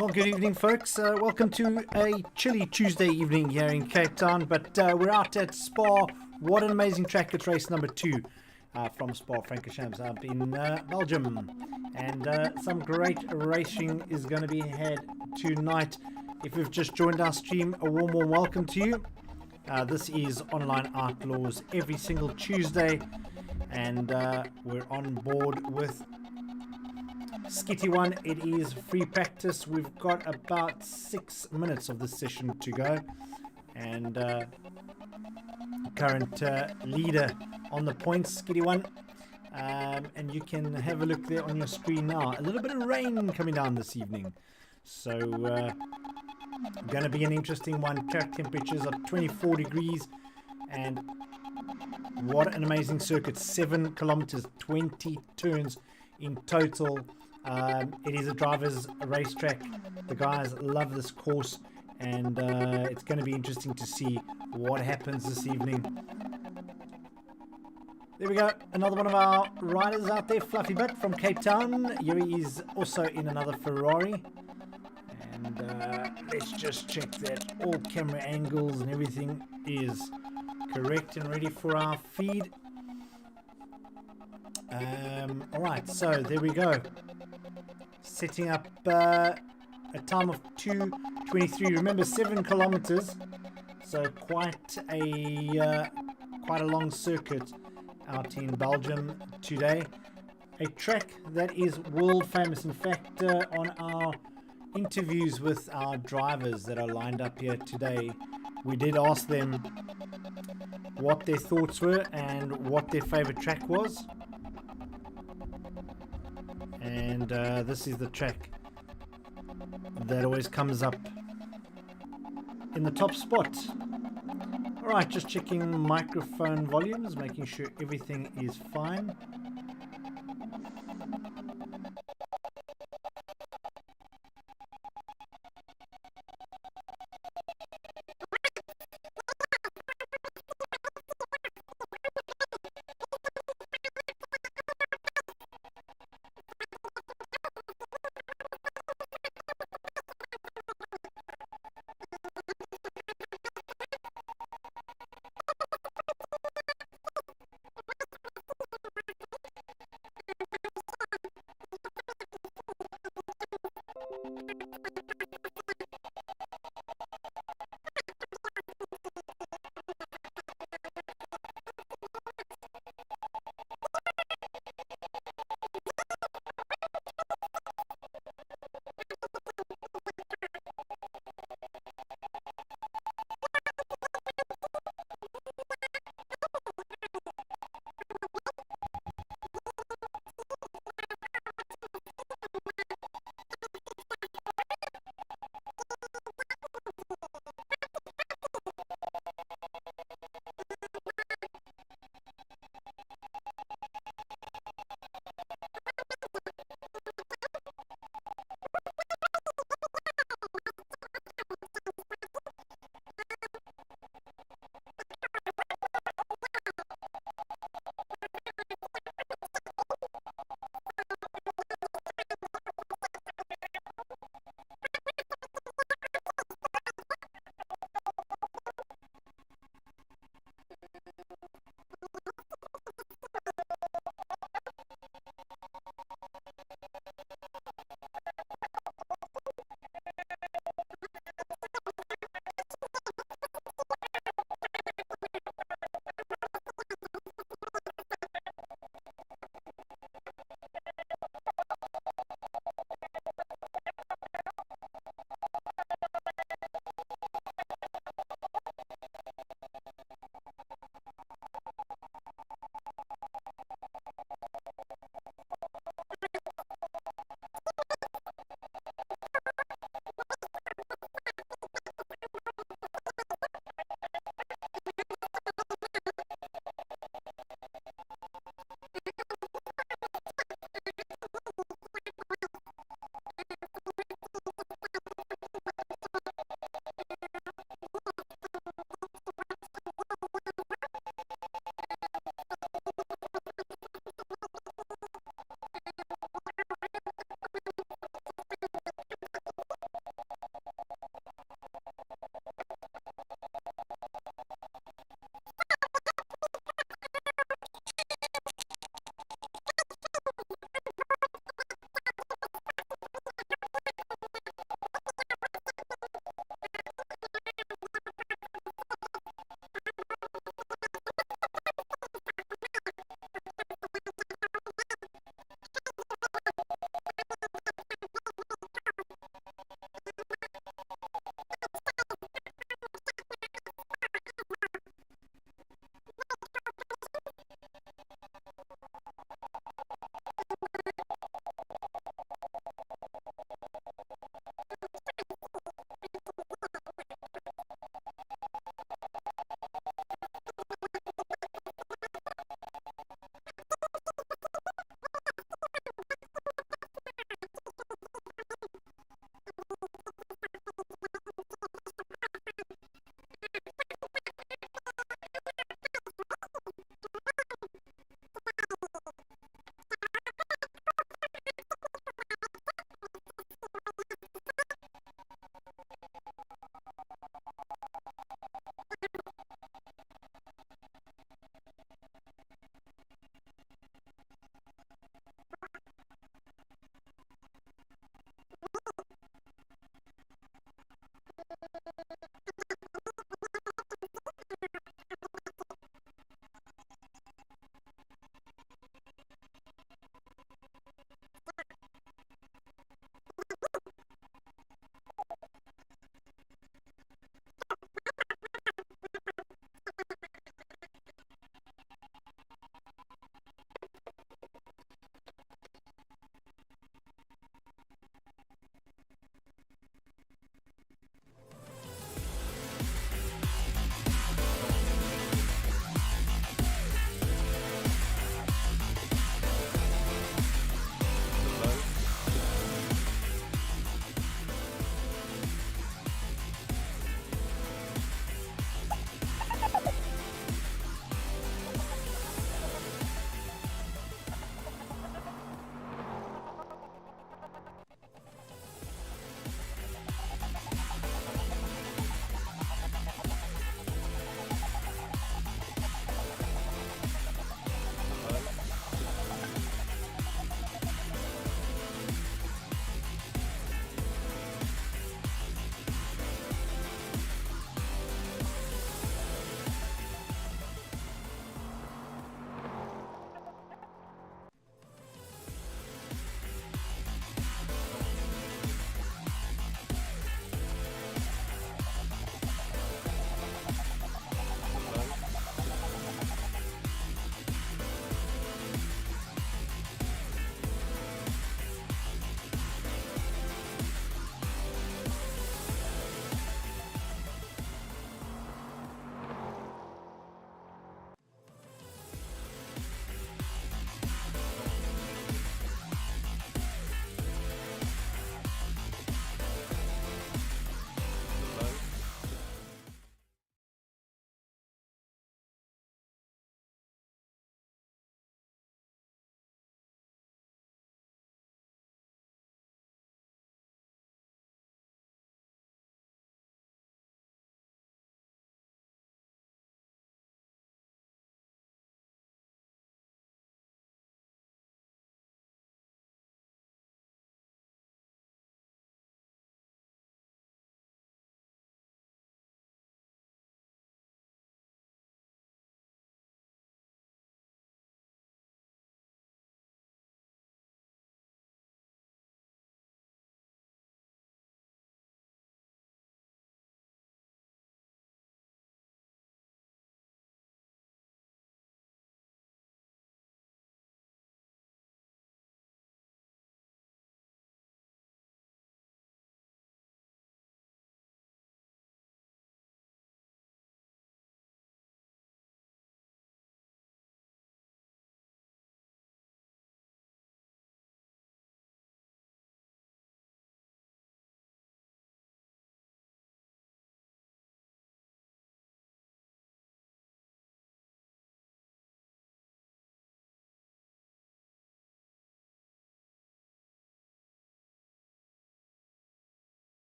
Well, good evening, folks. Welcome to a chilly Tuesday evening here in Cape Town, but we're out at Spa. What an amazing track. It's race number 2 from Spa Francorchamps up in Belgium. And some great racing is going to be had tonight. If you've just joined our stream, a warm welcome to you. This is Online Outlaws every single Tuesday, and we're on board with Skitty One. It is free practice. We've got about 6 minutes of this session to go, and current leader on the points, Skitty One, and you can have a look there on your screen now. A little bit of rain coming down this evening, so going to be an interesting one. Track temperatures are 24 degrees, and what an amazing circuit. 7 kilometers, 20 turns in total. It is a driver's racetrack. The guys love this course, and it's going to be interesting to see what happens this evening. There we go, another one of our riders out there, Fluffy Butt from Cape Town. Here he is also in another Ferrari. And let's just check that all camera angles and everything is correct and ready for our feed. Alright, so there we go. Setting up a time of 2:23. Remember, 7 kilometers, so quite a long circuit out in Belgium today. A track that is world famous. In fact, on our interviews with our drivers that are lined up here today, we did ask them what their thoughts were and what their favorite track was. And this is the track that always comes up in the top spot. Alright, just checking microphone volumes, making sure everything is fine.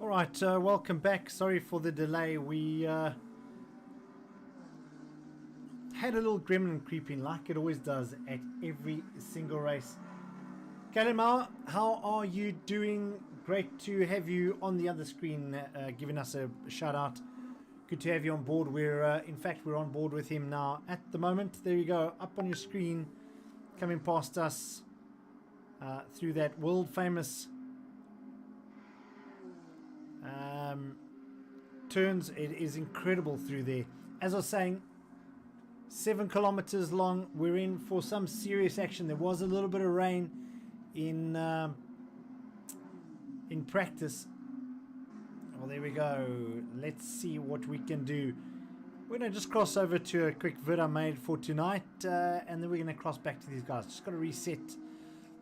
All right, welcome back. Sorry for the delay. We had a little gremlin creeping like it always does at every single race. Kalimar, how are you doing? Great to have you on the other screen, giving us a shout out. Good to have you on board. In fact, we're on board with him now at the moment. There you go, up on your screen, coming past us through that world famous turns. It is incredible through there. As I was saying, 7 kilometers long. We're in for some serious action. There was a little bit of rain in practice. Well, there we go. Let's see what we can do. We're going to just cross over to a quick vid I made for tonight, and then we're going to cross back to these guys. Just got to reset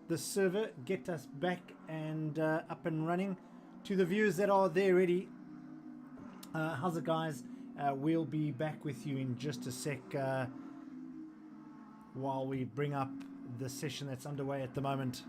the server, get us back and up and running. To the viewers that are there ready, how's it, guys? We'll be back with you in just a sec while we bring up the session that's underway at the moment.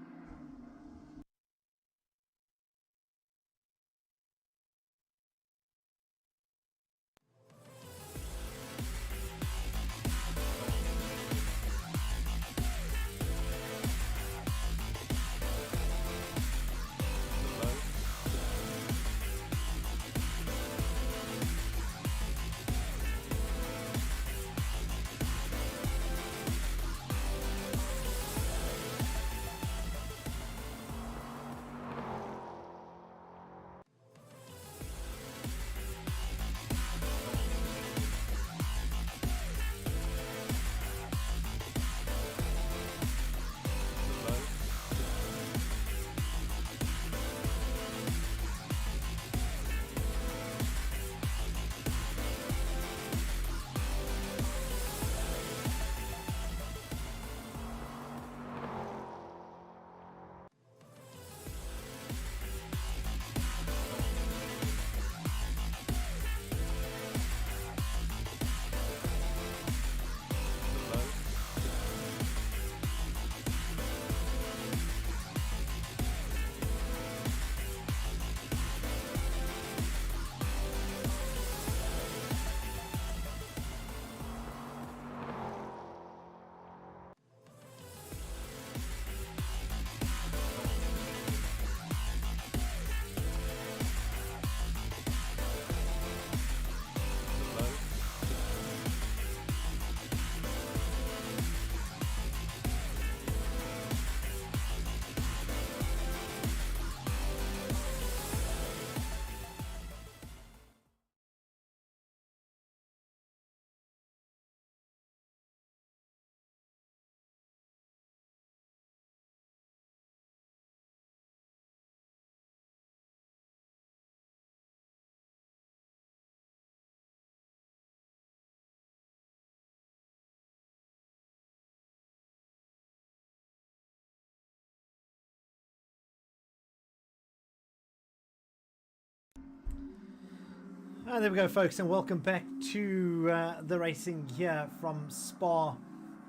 There we go, folks, and welcome back to the racing here from Spa.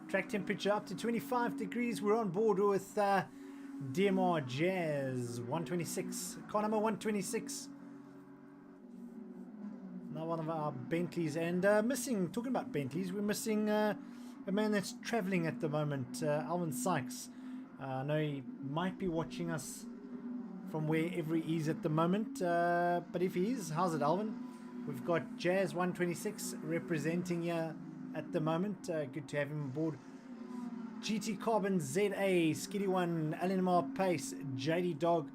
Track temperature up to 25 degrees. We're on board with DMR Jazz 126, car number 126. Now one of our Bentleys, and talking about Bentleys, we're missing a man that's traveling at the moment, Alvin Sykes. I know he might be watching us from wherever he is at the moment, but if he is, how's it, Alvin? We've got Jazz 126 representing here at the moment. Good to have him on board. GT Carbon ZA, Skiddy One, Alinmar Pace, JD Dog,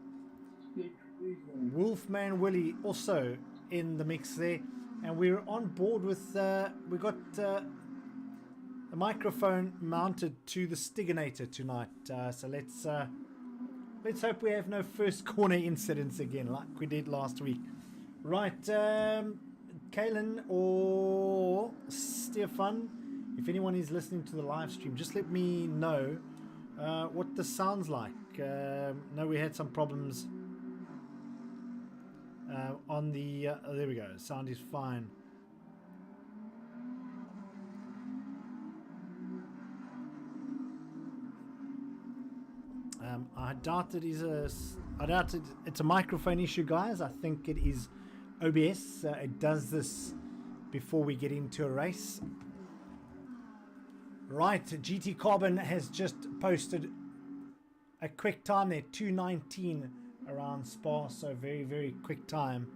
Wolfman Willie also in the mix there. And we're on board with, we got a microphone mounted to the Stiginator tonight. So let's hope we have no first corner incidents again like we did last week. Right, Kaylin or Stefan, if anyone is listening to the live stream, just let me know what this sounds like. No, we had some problems on the... there we go, sound is fine. I doubt it is I doubt it's a microphone issue, guys. I think it is OBS. It does this before we get into a race. Right, GT Carbon has just posted a quick time there, 2:19 around Spa, so very, very quick time.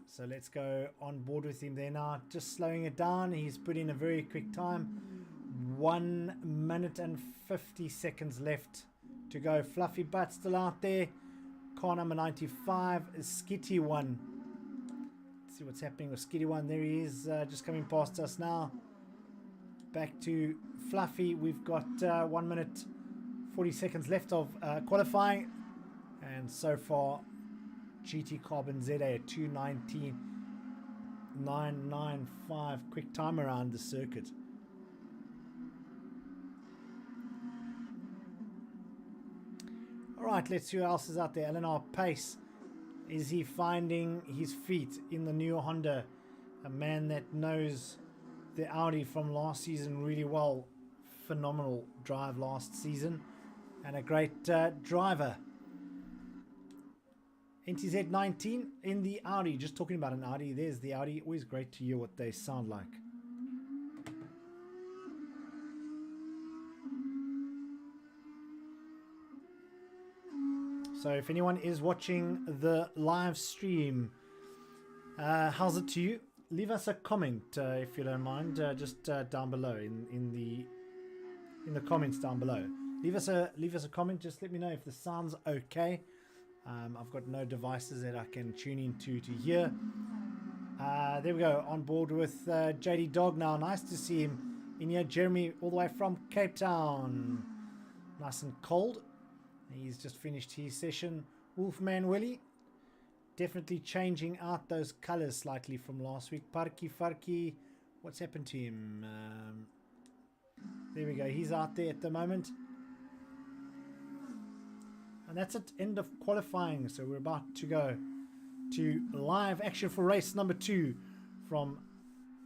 So let's go on board with him there now. Just slowing it down. He's put in a very quick time. 1 minute and 50 seconds left to go. Fluffy Butt still out there. Car number 95 is Skitty One. Let's see what's happening with Skitty One. There he is, just coming past us now. Back to Fluffy. We've got 1 minute 40 seconds left of qualifying, and so far GT Carbon ZA at 2:19.995 quick time around the circuit. Alright, let's see who else is out there. Eleanor Pace, is he finding his feet in the new Honda? A man that knows the Audi from last season really well. Phenomenal drive last season and a great driver. NTZ 19 in the Audi. Just talking about an Audi. There's the Audi. Always great to hear what they sound like. So if anyone is watching the live stream, how's it to you? Leave us a comment if you don't mind, just down below in the comments down below. Leave us a comment. Just let me know if the sound's okay. I've got no devices that I can tune into to hear. There we go, on board with JD Dog now. Nice to see him in here. Jeremy, all the way from Cape Town. Nice and cold. He's just finished his session. Wolfman Willie, definitely changing out those colors slightly from last week. Parky Farky, what's happened to him? There we go, he's out there at the moment. And that's it, end of qualifying. So we're about to go to live action for race number 2 from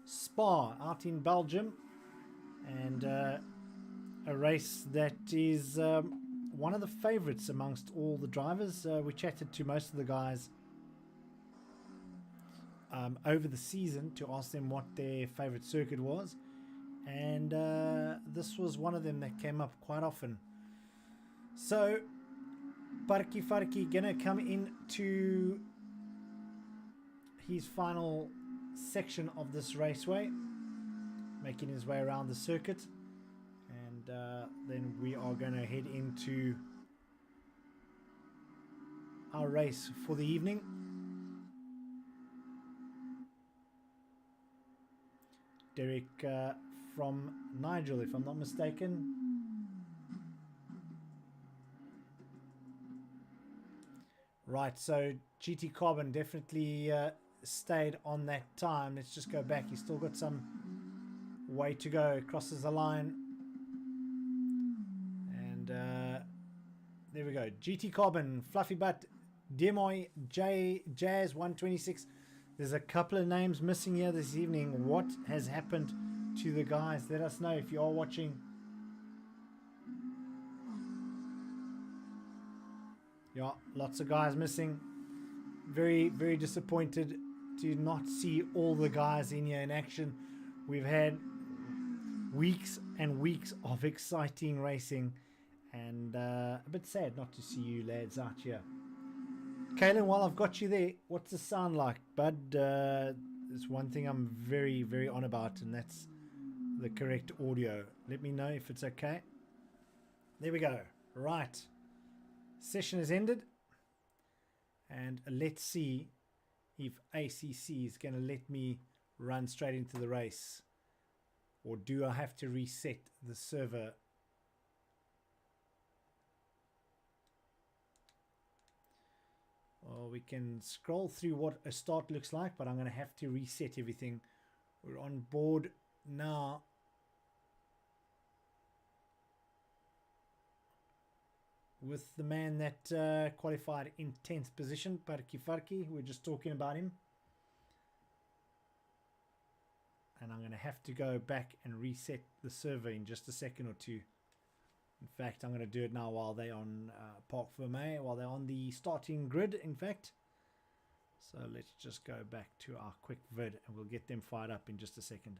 Spa out in Belgium. And a race that is one of the favorites amongst all the drivers. We chatted to most of the guys over the season to ask them what their favorite circuit was. And this was one of them that came up quite often. So Parky Farky gonna come into his final section of this raceway, making his way around the circuit, and then we are gonna head into our race for the evening. Derek from Nigel, if I'm not mistaken. Right, so GT Carbon definitely stayed on that time. Let's just go back. He's still got some way to go. Crosses the line. And there we go. GT Carbon, Fluffy Butt, Demoy, Jazz 126. There's a couple of names missing here this evening. What has happened to the guys? Let us know if you are watching. Yeah, lots of guys missing. Very, very disappointed to not see all the guys in here in action. We've had weeks and weeks of exciting racing, and a bit sad not to see you lads out here. Kaylin, while I've got you there, what's the sound like, bud? There's one thing I'm very, very on about, and that's the correct audio. Let me know if it's okay. There we go. Right. Session has ended, and let's see if ACC is going to let me run straight into the race, or do I have to reset the server? Well, we can scroll through what a start looks like, but I'm going to have to reset everything. We're on board now. With the man that qualified in 10th position, Parky Farky. We're just talking about him. And I'm going to have to go back and reset the server in just a second or two. In fact, I'm going to do it now while they're on Parc Fermé, while they're on the starting grid, in fact. So let's just go back to our quick vid and we'll get them fired up in just a second.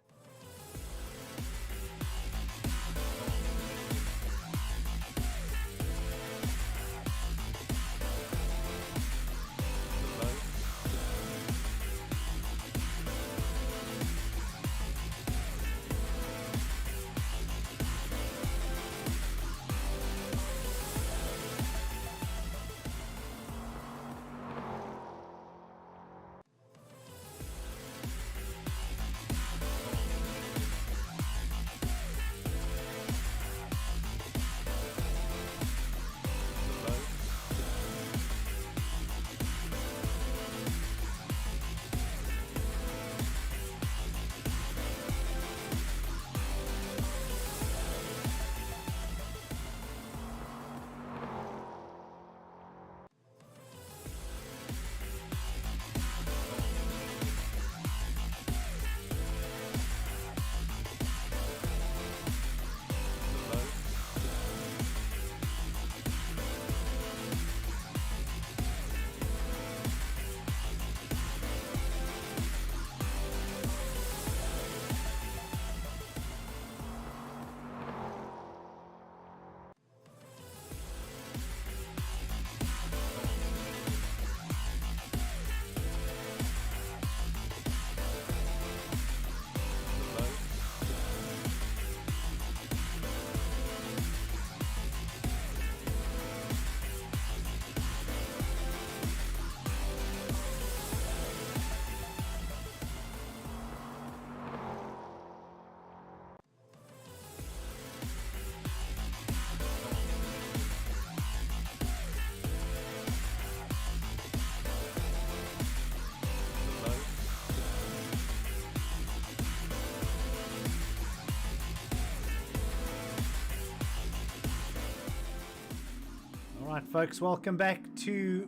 Alright folks, welcome back to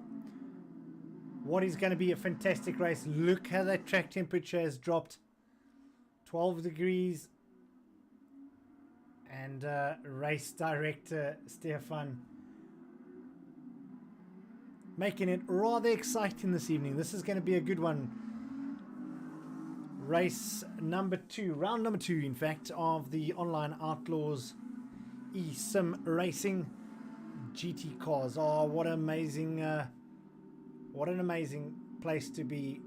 what is going to be a fantastic race. Look how that track temperature has dropped. 12 degrees. And race director Stefan making it rather exciting this evening. This is going to be a good one. Race number 2, round number 2 in fact, of the online Outlaws eSim Racing GT cars. Oh, what an amazing place to be.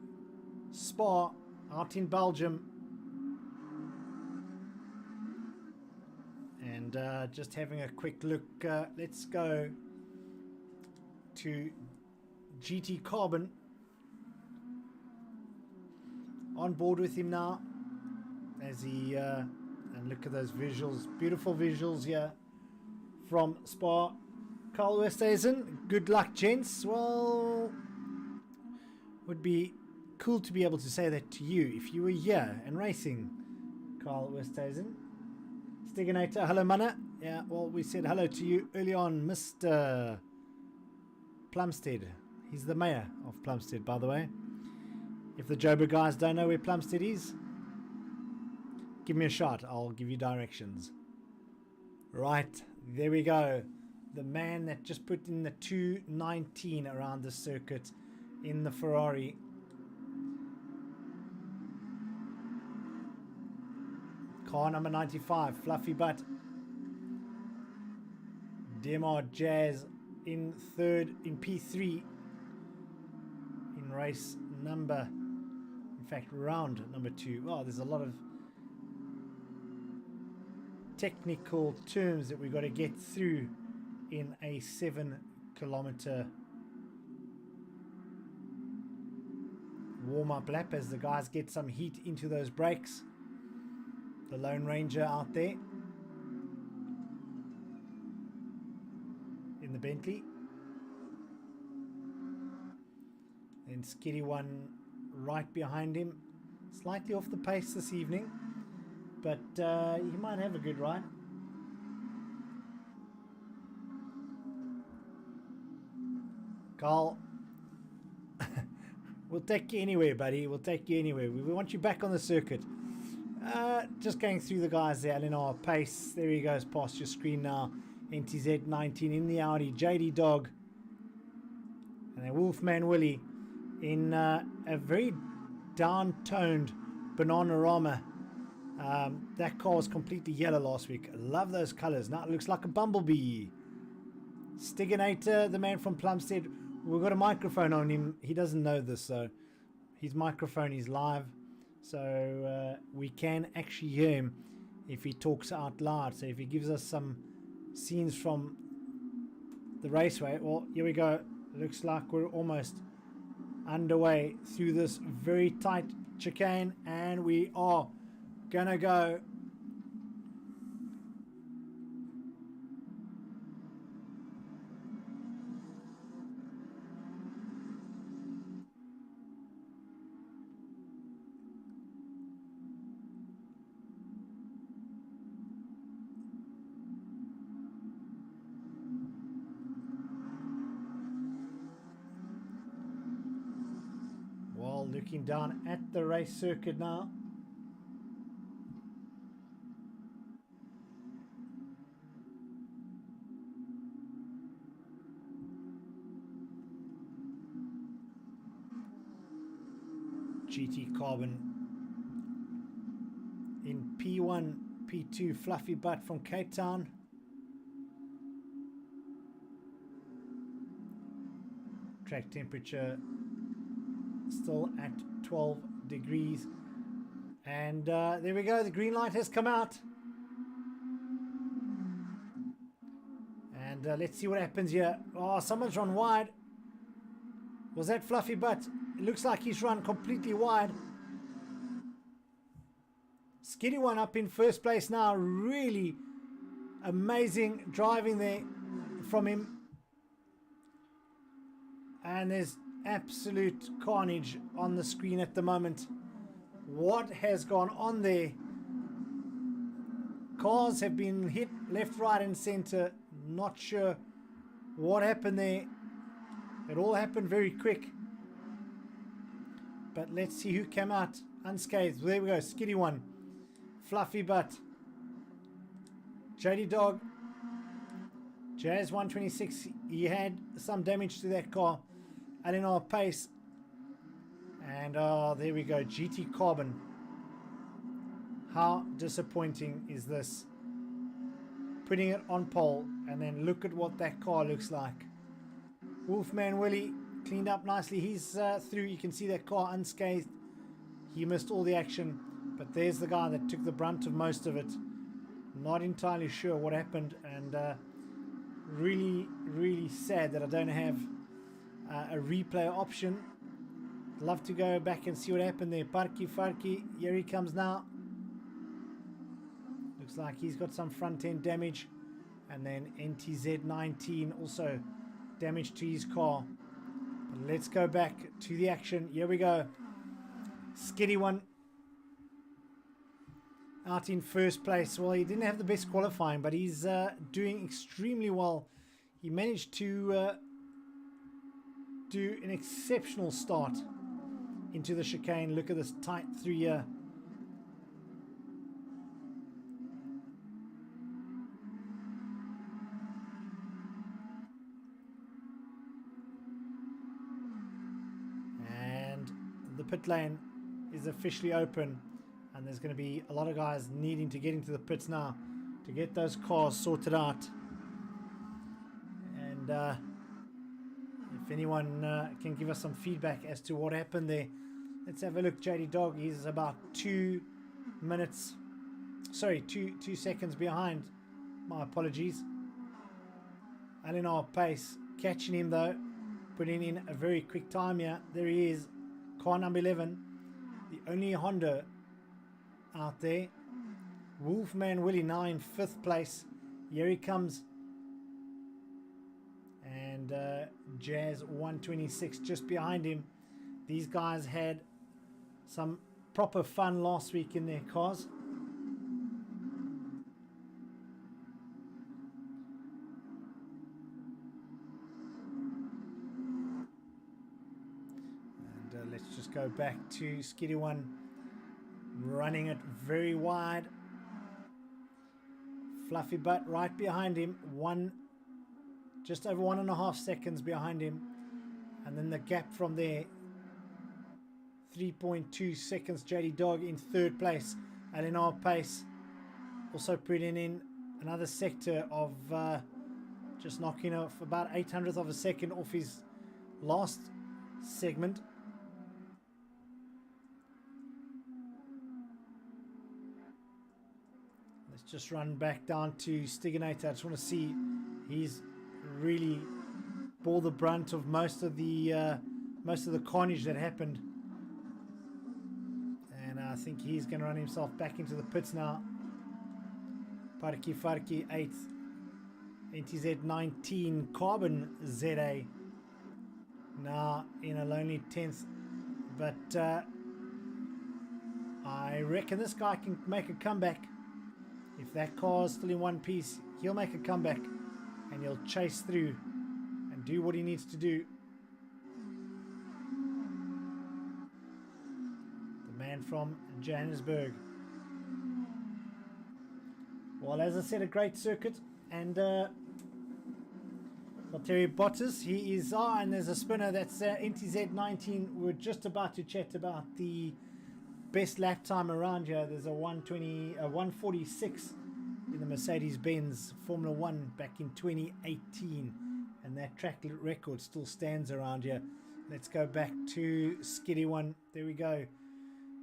Spa, out in Belgium. And just having a quick look. Let's go to GT Carbon. On board with him now. As he and look at those visuals, beautiful visuals here from Spa. Carl Westhuizen, good luck gents. Well, would be cool to be able to say that to you if you were here and racing. Carl Westhuizen. Stiganator, hello manna. Yeah, well, we said hello to you early on, Mr. Plumstead. He's the mayor of Plumstead, by the way. If the Joburg guys don't know where Plumstead is, give me a shot. I'll give you directions. Right, there we go. The man that just put in the 219 around the circuit in the Ferrari. Car number 95, Fluffy Butt. Demar Jazz in third, in P3. In race number, in fact, round number 2. Oh, there's a lot of technical terms that we've got to get through in a 7-kilometer warm-up lap as the guys get some heat into those brakes. The Lone Ranger out there in the Bentley. Then Skitty One right behind him. Slightly off the pace this evening, but he might have a good ride. Carl, we'll take you anywhere, buddy. We'll take you anywhere. We want you back on the circuit. Just going through the guys there. Eleanor Pace. There he goes past your screen now NTZ 19 in the Audi, JD Dog, and then Wolfman Willie in a very down-toned Bananarama. That car was completely yellow last week. I love those colors. Now it looks like a bumblebee. Stiganator, the man from Plumstead, we've got a microphone on him. He doesn't know this, so his microphone is live, so we can actually hear him if he talks out loud. So if he gives us some scenes from the raceway, well, here we go. Looks like we're almost underway through this very tight chicane, and we are gonna go while looking down at the race circuit now. GT Carbon in P1, P2, Fluffy Butt from Cape Town. Track temperature still at 12 degrees. And there we go, the green light has come out. And let's see what happens here. Oh, someone's run wide. Was that Fluffy Butt? It looks like he's run completely wide. Skinny One up in first place now. Really amazing driving there from him. And there's absolute carnage on the screen at the moment. What has gone on there? Cars have been hit left, right and center. Not sure what happened there. It all happened very quick. But let's see who came out unscathed. There we go, Skitty One, Fluffy Butt, JD Dog, Jazz 126. He had some damage to that car. Eleanor Pace. And there we go, GT Carbon. How disappointing is this? Putting it on pole, and then look at what that car looks like. Wolfman Willie cleaned up nicely. He's through. You can see that car unscathed. He missed all the action, but there's the guy that took the brunt of most of it. Not entirely sure what happened, and really, really sad that I don't have a replay option. Love to go back and see what happened there. Parky Farky, here he comes now. Looks like he's got some front end damage, and then NTZ 19 also damage to his car. But let's go back to the action. Here we go. Skitty One out in first place. Well, he didn't have the best qualifying, but he's doing extremely well. He managed to do an exceptional start into the chicane. Look at this tight through here. The pit lane is officially open, and there's going to be a lot of guys needing to get into the pits now to get those cars sorted out. And if anyone can give us some feedback as to what happened there, let's have a look. JD Dog is about 2 seconds behind. My apologies. Eleanor Pace catching him though, putting in a very quick time here. There he is. Car number 11, the only Honda out there. Wolfman Willie now in 5th place. Here he comes. And Jazz 126 just behind him. These guys had some proper fun last week in their cars. Let's just go back to Skitty One, running it very wide. Fluffy Butt right behind him. Just over 1.5 seconds behind him. And then the gap from there, 3.2 seconds. JD Dog in third place. LNR Pace also putting in another sector of just knocking off about 800th of a second off his last segment. Let's just run back down to Stiganator. I just want to see, he's really bore the brunt of most of the carnage that happened, and I think he's going to run himself back into the pits now. Parki Farki 8th, NTZ 19 Carbon ZA now in a lonely 10th, but I reckon this guy can make a comeback. If that car is still in one piece, he'll make a comeback and he'll chase through and do what he needs to do. The man from Johannesburg. Well, as I said, a great circuit, and Valtteri Bottas, he is and there's a spinner, that's NTZ 19. We're just about to chat about the best lap time around here. There's a 146 in the Mercedes-Benz Formula 1 back in 2018, and that track record still stands around here. Let's go back to Skiddy One. There we go.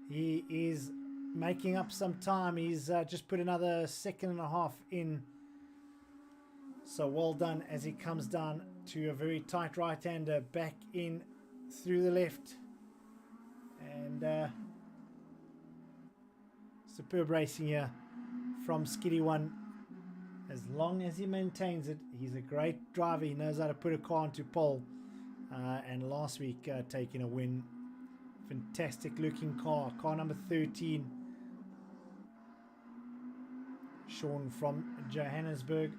He is making up some time. He's just put another 1.5 seconds in, so well done as he comes down to a very tight right-hander, back in through the left, and superb racing here from Skiddy One. As long as he maintains it, he's a great driver. He knows how to put a car into pole, and last week taking a win. Fantastic looking car number 13, Sean from Johannesburg.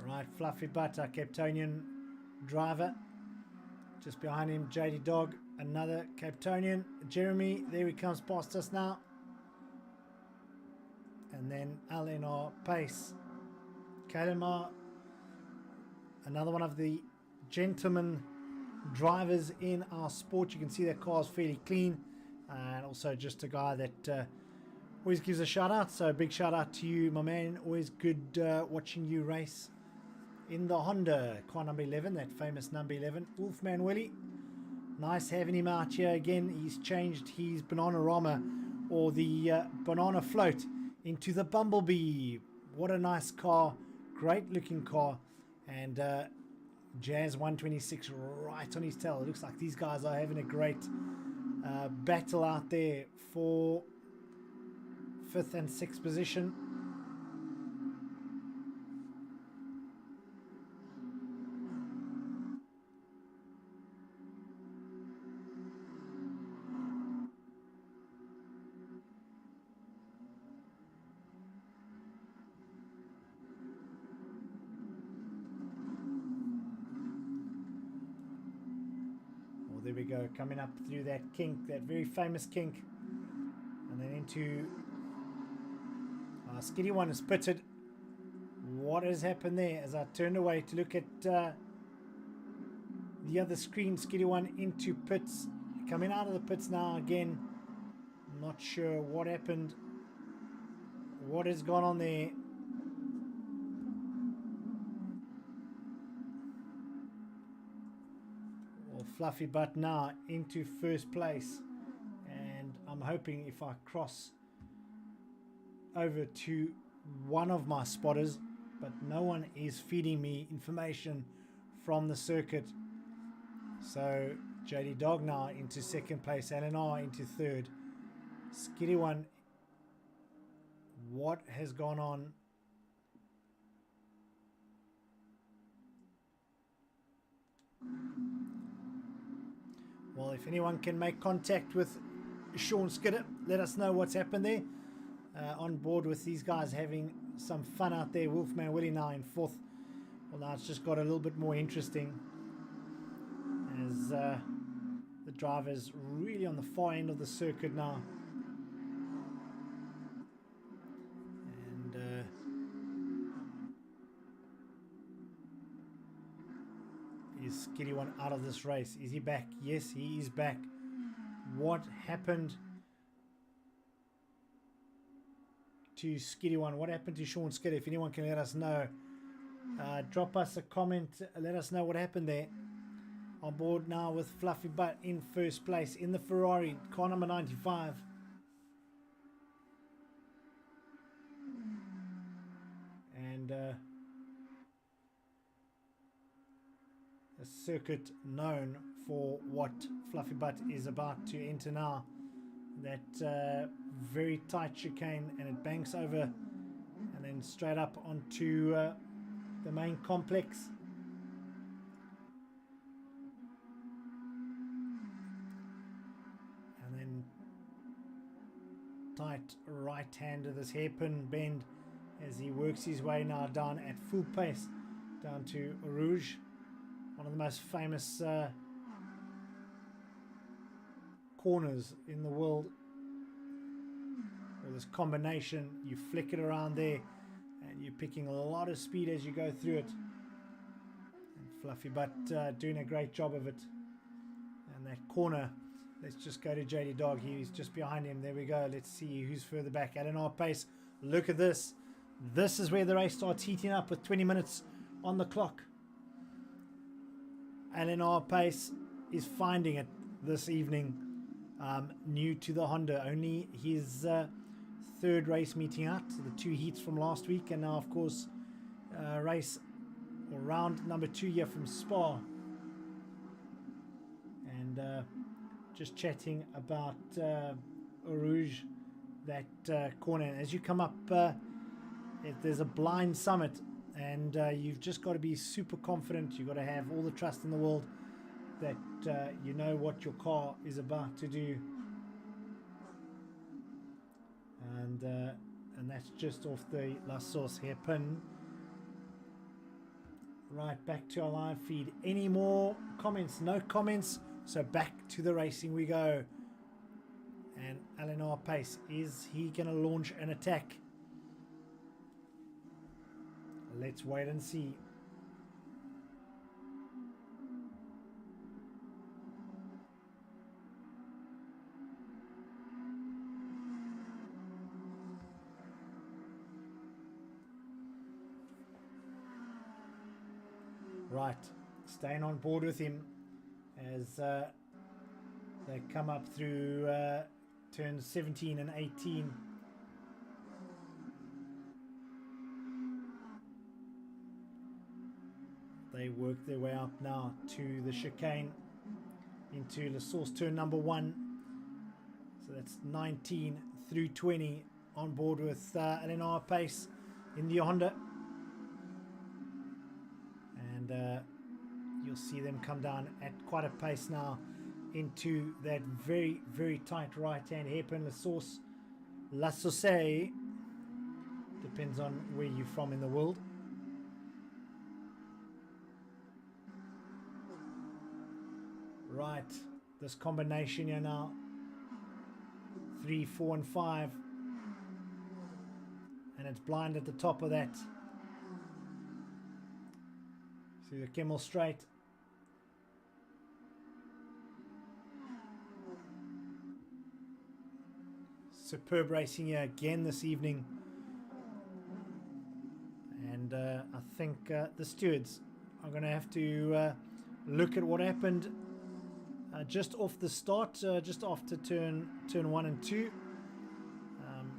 Right, Fluffy Butt, our Capetonian driver. Just behind him, JD Dog, another Capetonian. Jeremy, there he comes past us now. And then LNR Pace. Kalimar, another one of the gentleman drivers in our sport. You can see that car is fairly clean. And also just a guy that always gives a shout out. So big shout out to you, my man. Always good watching you race in the Honda. Car number 11, that famous number 11. Wolfman Willie. Nice having him out here again. He's changed his Bananarama, or the banana float, into the Bumblebee. What a nice car. Great looking car. And Jazz 126 right on his tail. It looks like these guys are having a great battle out there for 5th and 6th position. There we go, coming up through that kink, that very famous kink, and then into Skiddy One is pitted. What has happened there? As I turned away to look at the other screen, Skiddy One into pits, coming out of the pits now again. I'm not sure what happened, what has gone on there. Fluffy Butt now into first place, and I'm hoping if I cross over to one of my spotters, but no one is feeding me information from the circuit. So JD Dog now into second place, LNR into third. Skiddy One, what has gone on? Well, if anyone can make contact with Sean Skidder, let us know what's happened there. On board with these guys having some fun out there. Wolfman Willie now in 4th. Well, now it's just got a little bit more interesting, as the driver's really on the far end of the circuit now. Skitty One out of this race. Is he back? Yes, he is back. What happened to Skitty One? What happened to Sean Skitty? If anyone can let us know, drop us a comment. Let us know what happened there. On board now with Fluffy Butt in first place in the Ferrari, car number 95. And a circuit known for what Fluffy Butt is about to enter now. That very tight chicane, and it banks over and then straight up onto the main complex. And then tight right hand to this hairpin bend as he works his way now down at full pace down to Rouge, one of the most famous corners in the world. With this combination, you flick it around there and you're picking a lot of speed as you go through it. And Fluffy Butt doing a great job of it. And that corner, let's just go to JD Dog. He's just behind him. There we go. Let's see who's further back. Eleanor Pace. Look at this. This is where the race starts heating up with 20 minutes on the clock. Eleanor Pace is finding it this evening. New to the Honda. Only his third race meeting out. The 2 heats from last week. And now, of course, race or round number 2 here from Spa. And just chatting about Rouge, that corner. As you come up, there's a blind summit, and you've just got to be super confident. You've got to have all the trust in the world that you know what your car is about to do. And that's just off the La Source hairpin. Right, back to our live feed. Any more comments? No comments. So back to the racing we go. And Eleanor Pace, is he going to launch an attack? Let's wait and see. Right, staying on board with him as they come up through turns 17 and 18. They work their way up now to the chicane into La Source turn number 1. So that's 19 through 20 on board with Eleanor Pace in the Honda. And you'll see them come down at quite a pace now into that very, very tight right-hand hairpin. La Source, depends on where you're from in the world. Right, this combination here now, 3, 4 and 5, and it's blind at the top of that. See the Kimmel straight. Superb racing here again this evening. And I think the stewards are going to have to look at what happened just off the start, just after turn 1 and 2. And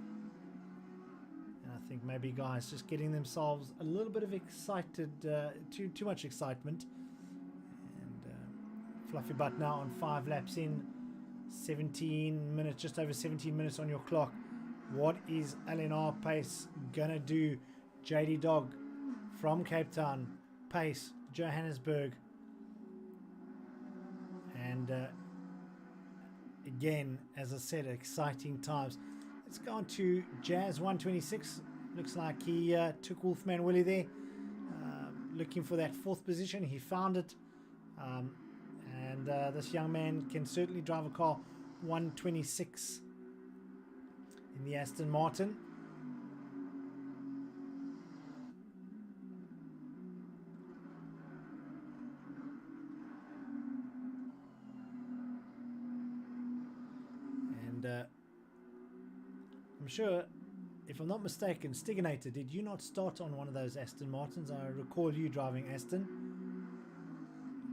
I think maybe guys just getting themselves a little bit of excited, too much excitement. And Fluffy Butt now on 5 laps in. 17 minutes, just over 17 minutes on your clock. What is Eleanor Pace gonna do? JD Dog from Cape Town, Pace, Johannesburg, and again, as I said, exciting times. Let's go on to Jazz 126. Looks like he took Wolfman Willie there, looking for that 4th position. He found it. And this young man can certainly drive a car. 126 in the Aston Martin. I'm sure, if I'm not mistaken, Stiganator, did you not start on one of those Aston Martins? I recall you driving Aston.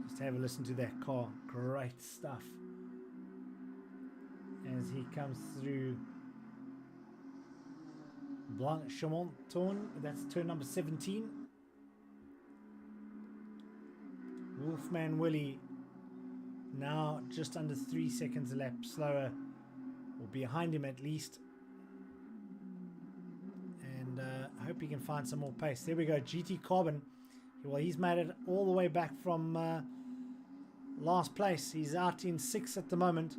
Just have a listen to that car. Great stuff. As he comes through Francorchamps, that's turn number 17. Wolfman Willie now just under 3 seconds a lap slower, or behind him at least. And I hope he can find some more pace. There we go, GT Carbon. Well, he's made it all the way back from last place. He's out in 6th at the moment.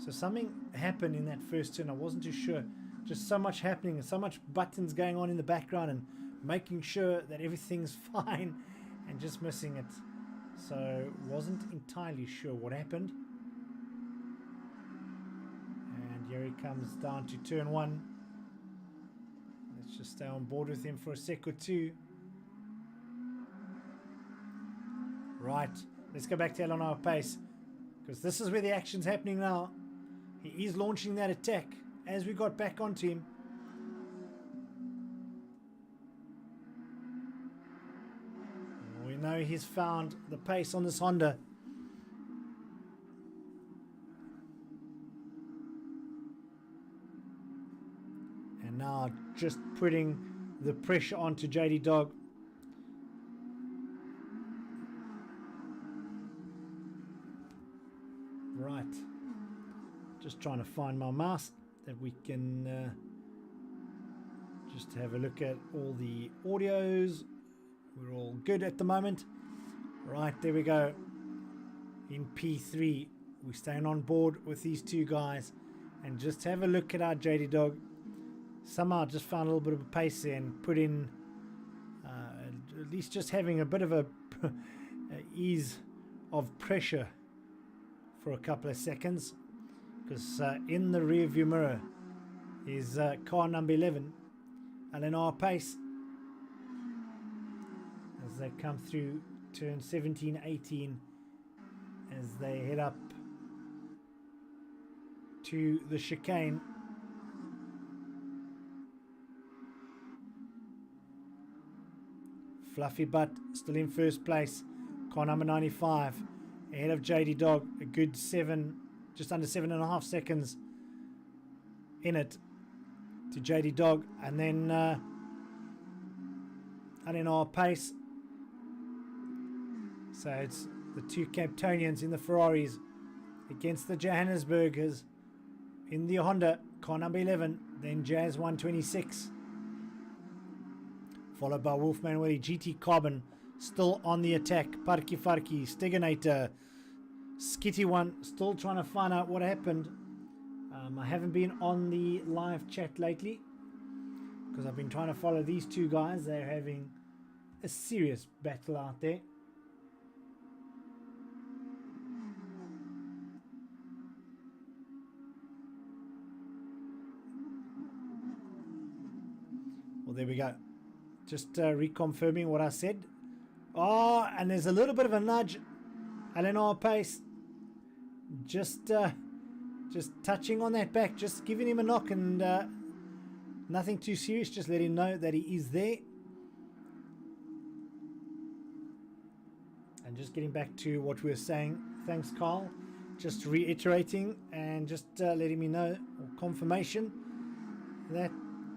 So something happened in that first turn. I wasn't too sure. Just so much happening and so much buttons going on in the background and making sure that everything's fine and just missing it. So wasn't entirely sure what happened. And here he comes down to turn 1. Let's just stay on board with him for a sec or two. Right, let's go back to Eleanor pace, because this is where the action's happening now. He is launching that attack as we got back onto him. We know he's found the pace on this Honda. And now just putting the pressure onto JD Dog. Right. Just trying to find my mouse that we can just have a look at all the audios. We're all good at the moment. Right, there we go. In P3, we're staying on board with these two guys. And just have a look at our JD Dog. Somehow just found a little bit of a pace there and put in at least just having a bit of a ease of pressure for a couple of seconds, because in the rear view mirror is car number 11, Eleanor Pace, as they come through turn 17, 18, as they head up to the chicane. Fluffy Butt still in first place, car number 95, ahead of JD Dog, a good 7, just under 7.5 seconds in it to JD Dog, and then Eleanor Pace. So it's the two Capetonians in the Ferraris against the Johannesburgers in the Honda, car number 11, then Jazz 126, followed by Wolfman Willie, GT Carbon still on the attack, Parky Farky, Stiganator, Skitty One still trying to find out what happened. I haven't been on the live chat lately because I've been trying to follow these two guys. They're having a serious battle out there. Well, there we go. Just reconfirming what I said. Oh, and there's a little bit of a nudge. Eleanor Pace just touching on that back, just giving him a knock, and nothing too serious, just let him know that he is there. And just getting back to what we were saying, thanks Carl, just reiterating and just letting me know, or confirmation, that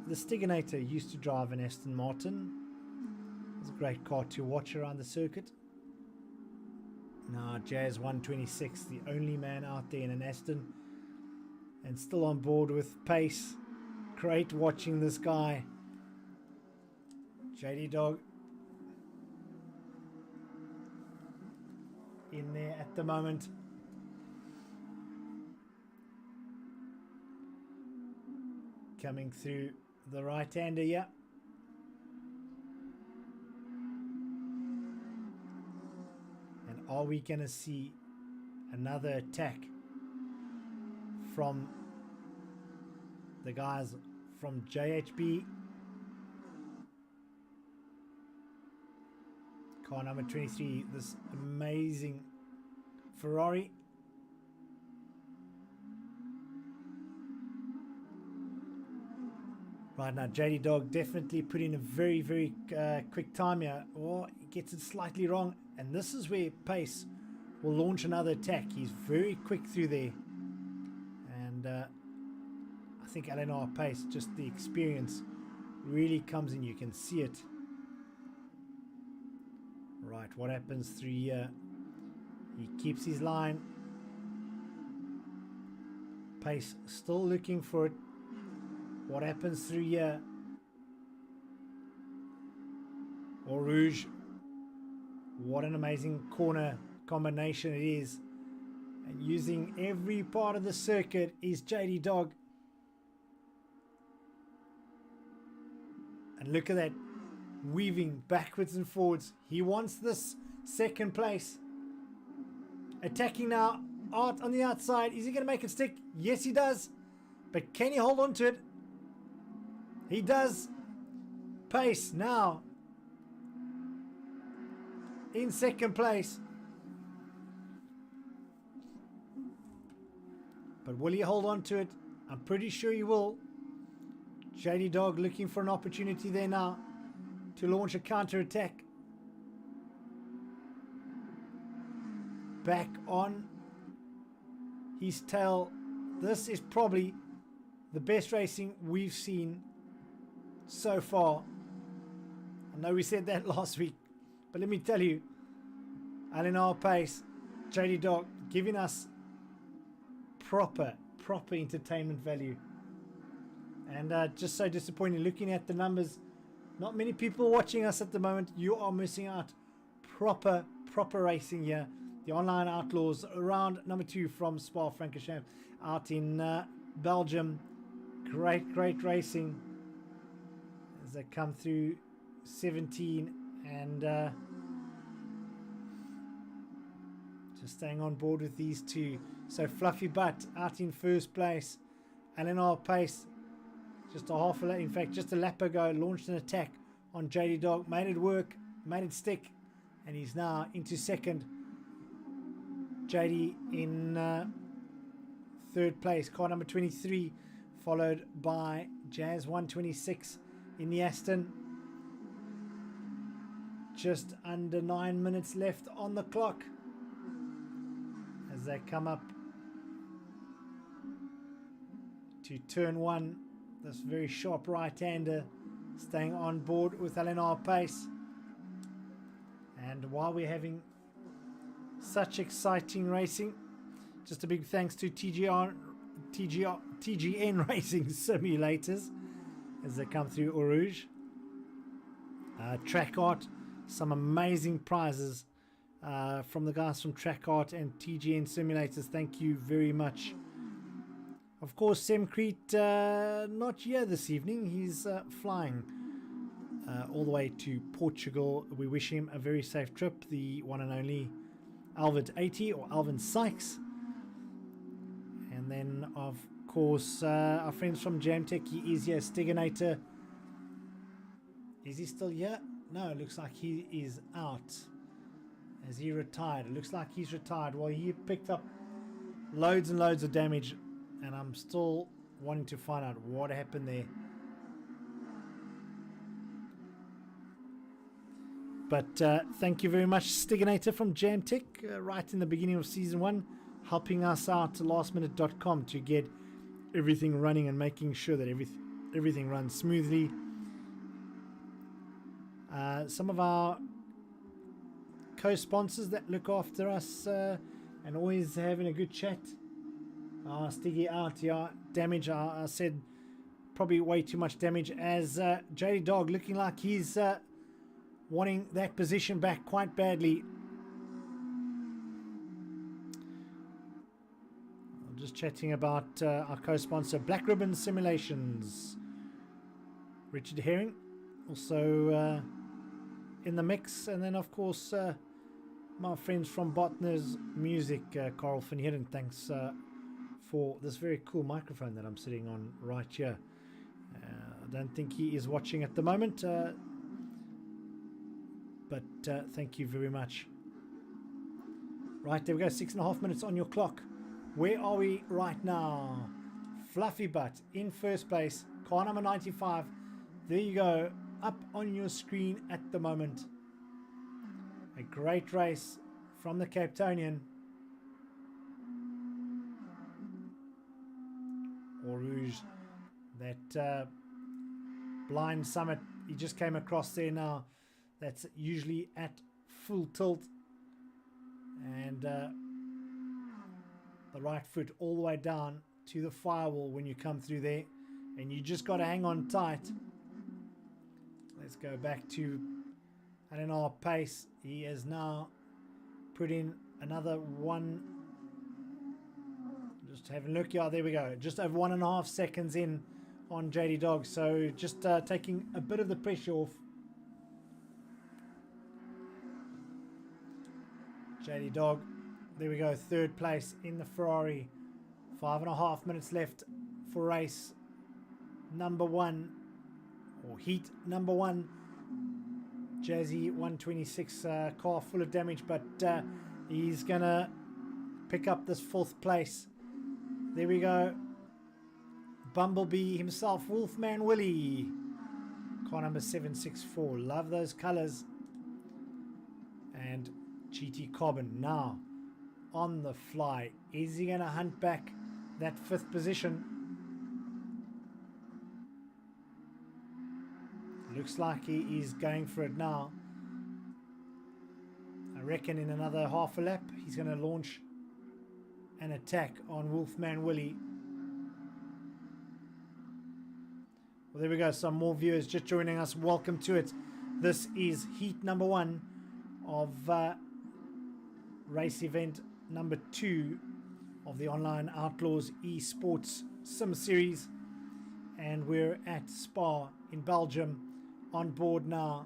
the Stiganator used to drive an Aston Martin. It's a great car to watch around the circuit. Now Jazz 126, the only man out there in an Aston, and still on board with Pace. Great watching this guy. JD Dog in there at the moment. Coming through the right-hander here. And are we going to see another attack from the guys from JHB? Car number 23, this amazing Ferrari. Right now, JD Dog definitely put in a very, very quick time here. Or he gets it slightly wrong. And this is where Pace will launch another attack. He's very quick through there. And I think LNR Pace, just the experience, really comes in. You can see it. Right, what happens through here? He keeps his line. Pace still looking for it. What happens through here? Or Rouge. What an amazing corner combination it is. And using every part of the circuit is JD Dog. And look at that. Weaving backwards and forwards. He wants this second place. Attacking now. Art on the outside. Is he going to make it stick? Yes, he does. But can he hold on to it? He does. Pace now in second place. But will he hold on to it? I'm pretty sure he will. JD Dog looking for an opportunity there now to launch a counter attack. Back on his tail. This is probably the best racing we've seen so far. I know we said that last week, but let me tell you, LNR Pace, JD Dog giving us proper entertainment value. And just so disappointing looking at the numbers. Not many people watching us at the moment. You are missing out. Proper racing here. The Online Outlaws, round number 2 from Francorchamps out in Belgium. Great racing as they come through 17 and just staying on board with these two. So Fluffy Butt out in first place. LNR Pace just a half a lap, in fact just a lap ago, launched an attack on JD Dog, made it work, made it stick, and he's now into second. JD in third place, car number 23, followed by Jazz 126 in the Aston. Just under 9 minutes left on the clock as they come up to turn 1. This very sharp right-hander staying on board with LNR Pace. And while we're having such exciting racing, just a big thanks to TGN Racing Simulators as they come through Eau Rouge. Track Art, some amazing prizes from the guys from Track Art and TGN Simulators. Thank you very much. Of course, Semcrete not here this evening. He's flying all the way to Portugal. We wish him a very safe trip. The one and only Alvin 80 or Alvin Sykes. And then, of course, our friends from Jamtech. He is here. Stiganator. Is he still here? No, it looks like he is out. Has he retired? It looks like he's retired. Well, he picked up loads and loads of damage. And I'm still wanting to find out what happened there. But thank you very much, Stiganator from Jamtech, right in the beginning of Season 1, helping us out to lastminute.com to get everything running and making sure that everything runs smoothly. Some of our co-sponsors that look after us and always having a good chat. Stiggy out, yeah, damage, I said probably way too much damage as JD Dog looking like he's wanting that position back quite badly. I'm just chatting about our co-sponsor Black Ribbon Simulations. Richard Herring also in the mix, and then of course my friends from Botner's Music, Carl van Heeren, thanks for this very cool microphone that I'm sitting on right here. I don't think he is watching at the moment, but thank you very much. Right, there we go, 6.5 minutes on your clock. Where are we right now? Fluffy Butt in first place, Car number 95. There you go. Up on your screen at the moment. A great race from the Cape Townian. Eau Rouge. That blind summit he just came across there now. That's usually at full tilt. And the right foot all the way down to the firewall when you come through there. And you just got to hang on tight. Let's go back to Eleanor Pace. He has now put in another one. Just having a look. Yeah, there we go. Just over 1.5 seconds in on JD Dog. So just taking a bit of the pressure off. JD Dog. There we go. 3rd place in the Ferrari. 5.5 minutes left for race number 1. Or heat number 1. Jazzy 126 car full of damage, but he's gonna pick up this 4th place. There we go. Bumblebee himself, Wolfman Willie, car number 764. Love those colors. And GT Carbon now on the fly. Is he gonna hunt back that 5th position? Looks like he is going for it now. I reckon in another half a lap he's going to launch an attack on Wolfman Willie. Well, there we go. Some more viewers just joining us. Welcome to it. This is heat number 1 of race event number 2 of the online Outlaws eSports Sim Series. And we're at Spa in Belgium. On board now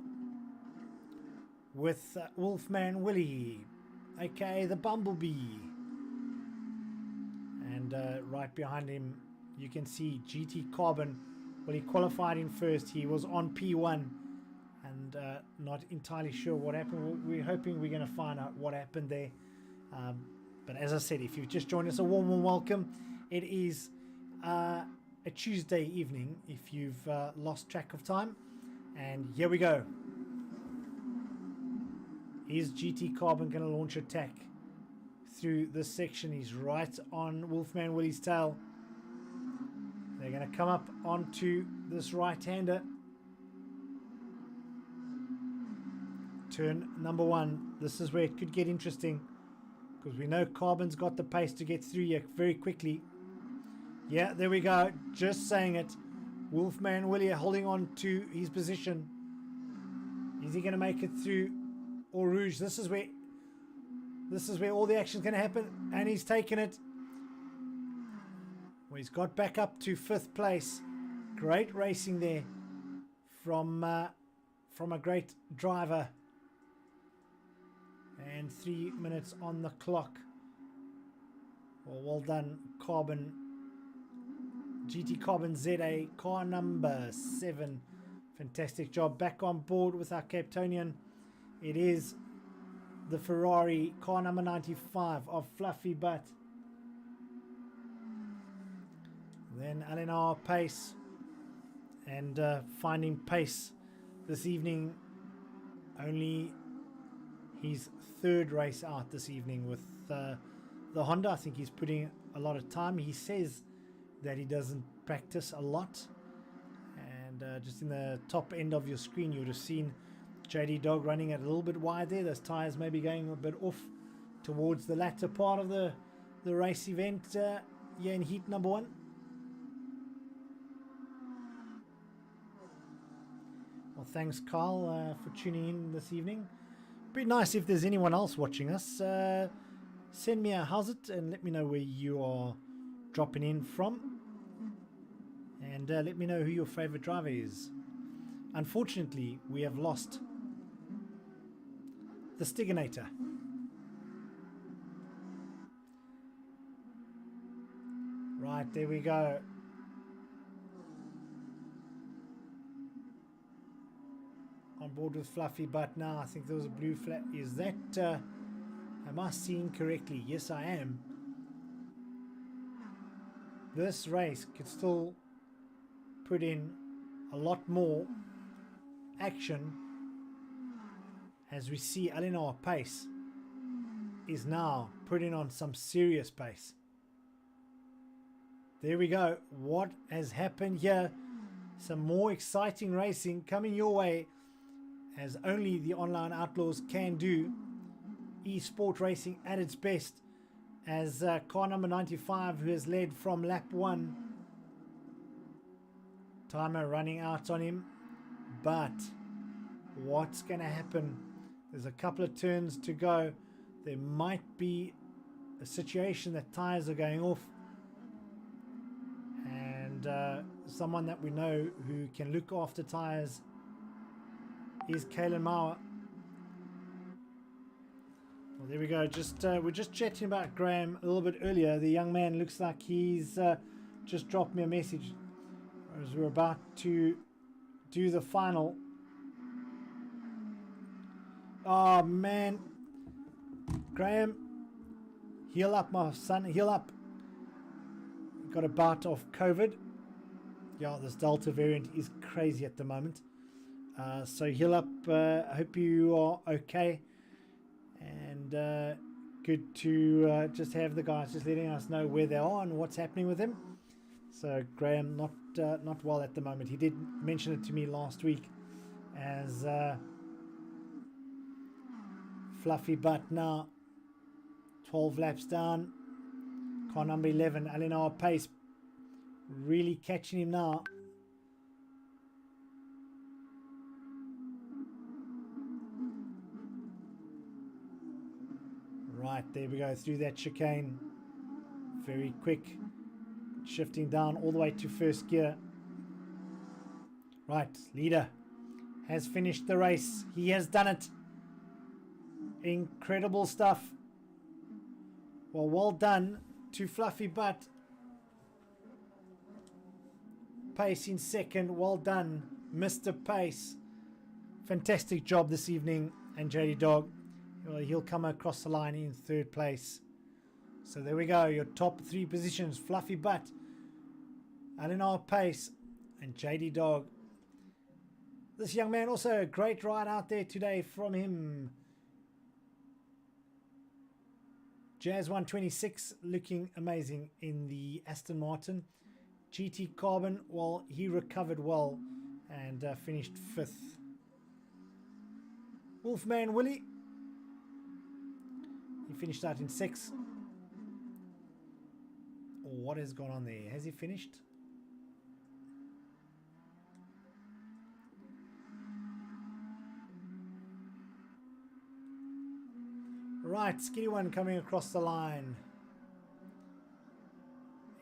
with Wolfman Willie, aka the Bumblebee, and right behind him you can see GT Carbon. Well, he qualified in 1st. He was on P1 and not entirely sure what happened. We're hoping we're going to find out what happened there, but as I said, if you've just joined us, a warm welcome. It is a Tuesday evening if you've lost track of time. And here we go. Is GT Carbon going to launch attack through this section? He's right on Wolfman Willie's tail. They're going to come up onto this right-hander. Turn number 1. This is where it could get interesting, because we know Carbon's got the pace to get through here very quickly. Yeah, there we go. Just saying it. Wolfman Willie holding on to his position. Is he going to make it through Eau Rouge? This is where all the action's going to happen, and he's taken it. Well, he's got back up to 5th place. Great racing there from a great driver. And 3 minutes on the clock. Well done, Carbon. GT Carbon ZA, car number 7. Fantastic job. Back on board with our Cape Townian. It is the Ferrari, car number 95 of Fluffy Butt. Then Eleanor Pace. And finding pace this evening. Only his 3rd race out this evening with the Honda. I think he's putting a lot of time. He says that he doesn't practice a lot, and just in the top end of your screen you would have seen JD Dog running it a little bit wide there. Those tires may be going a bit off towards the latter part of the race event here in heat number 1. Well, thanks Carl for tuning in this evening. Be nice if there's anyone else watching us. Send me a how's it and let me know where you are dropping in from, and let me know who your favorite driver is. Unfortunately, we have lost the Stiganator. Right, there we go. On board with Fluffy Butt now. I think there was a blue flag. Is that am I seeing correctly? Yes, I am. This race could still put in a lot more action, as we see Eleanor Pace is now putting on some serious pace. There we go. What has happened here? Some more exciting racing coming your way, as only the online Outlaws can do. E-sport racing at its best, as car number 95, who has led from lap 1. Timer running out on him, but what's going to happen? There's a couple of turns to go. There might be a situation that tires are going off, and someone that we know who can look after tires is Kalen Mauer. Well, there we go. We're just chatting about Graham a little bit earlier. The young man looks like he's just dropped me a message as we're about to do the final. Oh man, Graham, heal up, my son, heal up. Got a bout of COVID. Yeah, this Delta variant is crazy at the moment. So heal up. I hope you are okay. And good to just have the guys just letting us know where they are and what's happening with him. So Graham not well at the moment. He did mention it to me last week, as Fluffy Butt now 12 laps down. Car number 11, Eleanor Pace, really catching him now. Right, there we go, through that chicane. Very quick. Shifting down all the way to first gear. Right, leader has finished the race. He has done it. Incredible stuff. Well done to Fluffy Butt. Pace in second. Well done, Mr. Pace. Fantastic job this evening. And JD Dog, well, he'll come across the line in third place. So there we go, your top 3 positions: Fluffy Butt, Eleanor Pace, and JD Dog. This young man, also a great ride out there today from him. Jazz 126 looking amazing in the Aston Martin. GT Carbon, well, he recovered well and finished 5th. Wolfman Willie, he finished out in 6th. What has gone on there? Has he finished? Right, Skinny One coming across the line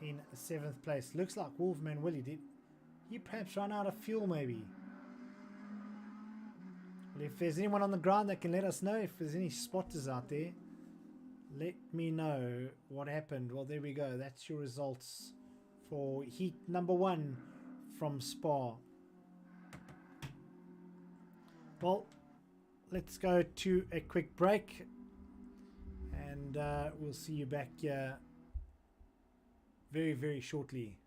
in 7th place. Looks like Wolfman Willie did he perhaps run out of fuel maybe. Well, if there's anyone on the ground that can let us know, if there's any spotters out there, let me know what happened. Well, there we go. That's your results for heat number 1 from Spa. Well, let's go to a quick break, and we'll see you back here very, very shortly.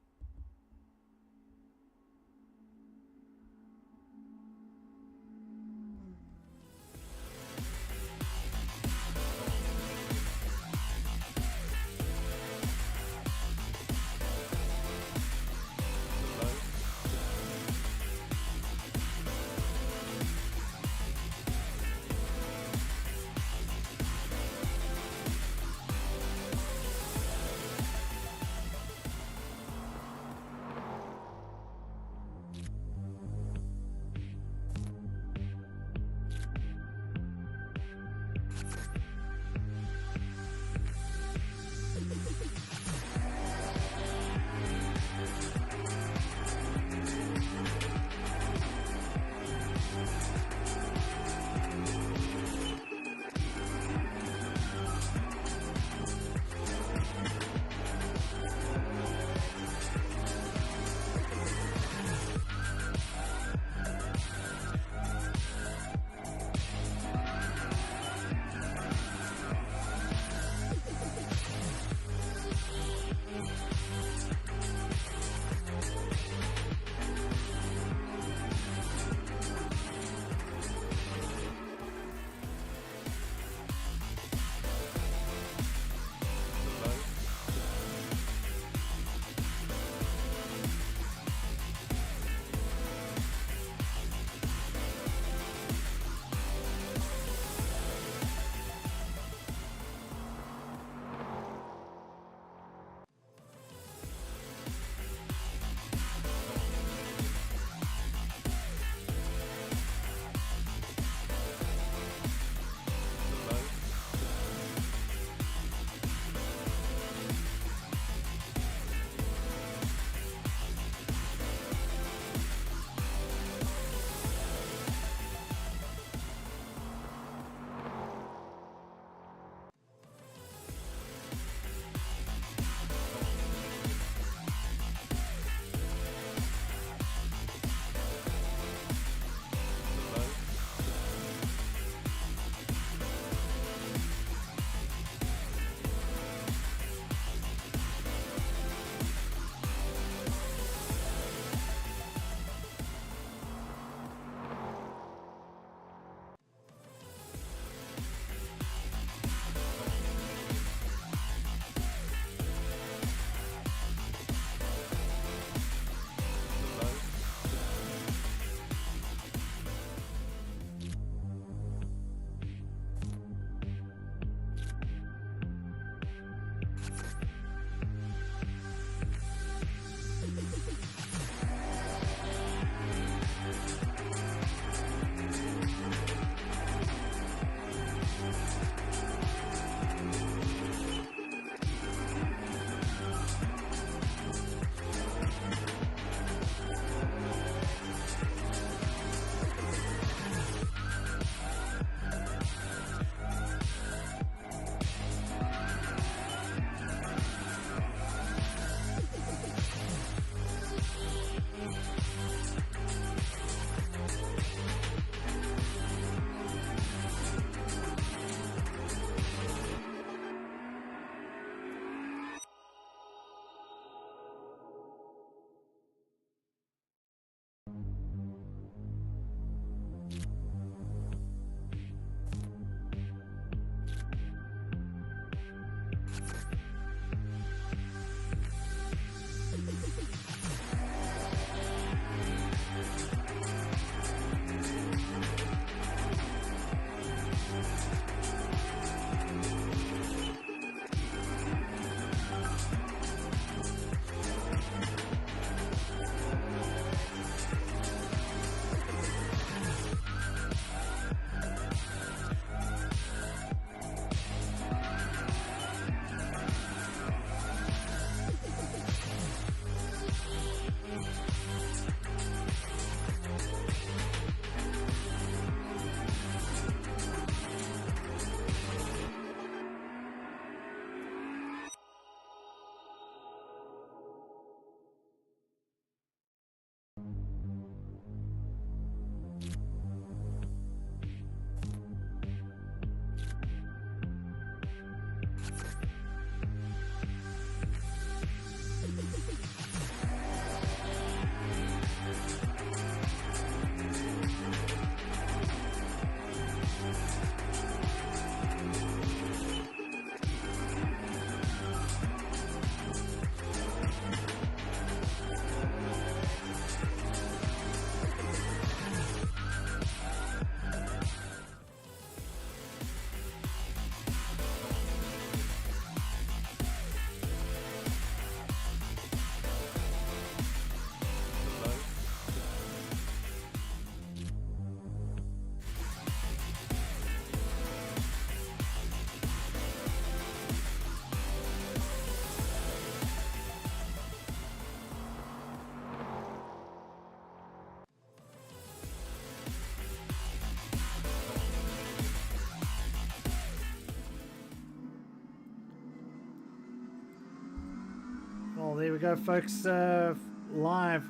Well, there we go, folks. Live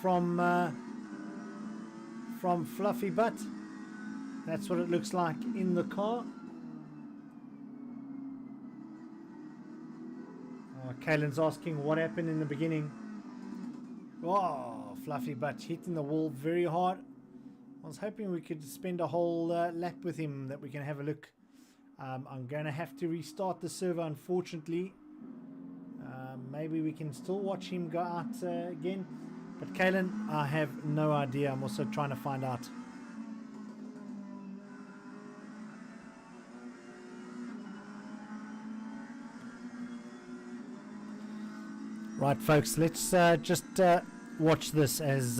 from Fluffy Butt. That's what it looks like in the car. Kaylin's asking what happened in the beginning. Oh, Fluffy Butt hitting the wall very hard. I was hoping we could spend a whole lap with him that we can have a look. I'm going to have to restart the server, unfortunately. Maybe we can still watch him go out again. But Kaylin, I have no idea. I'm also trying to find out. Right, folks, let's just watch this as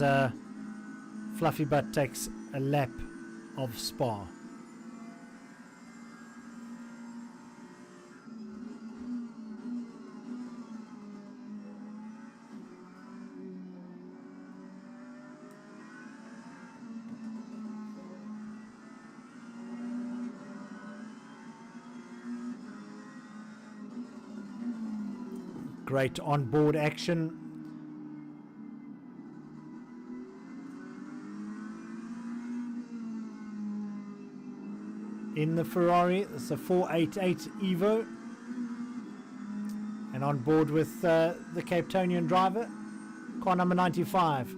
Fluffy Butt takes a lap of Spa. Great on-board action. In the Ferrari, it's a 488 Evo. And on board with the Cape Townian driver, car number 95.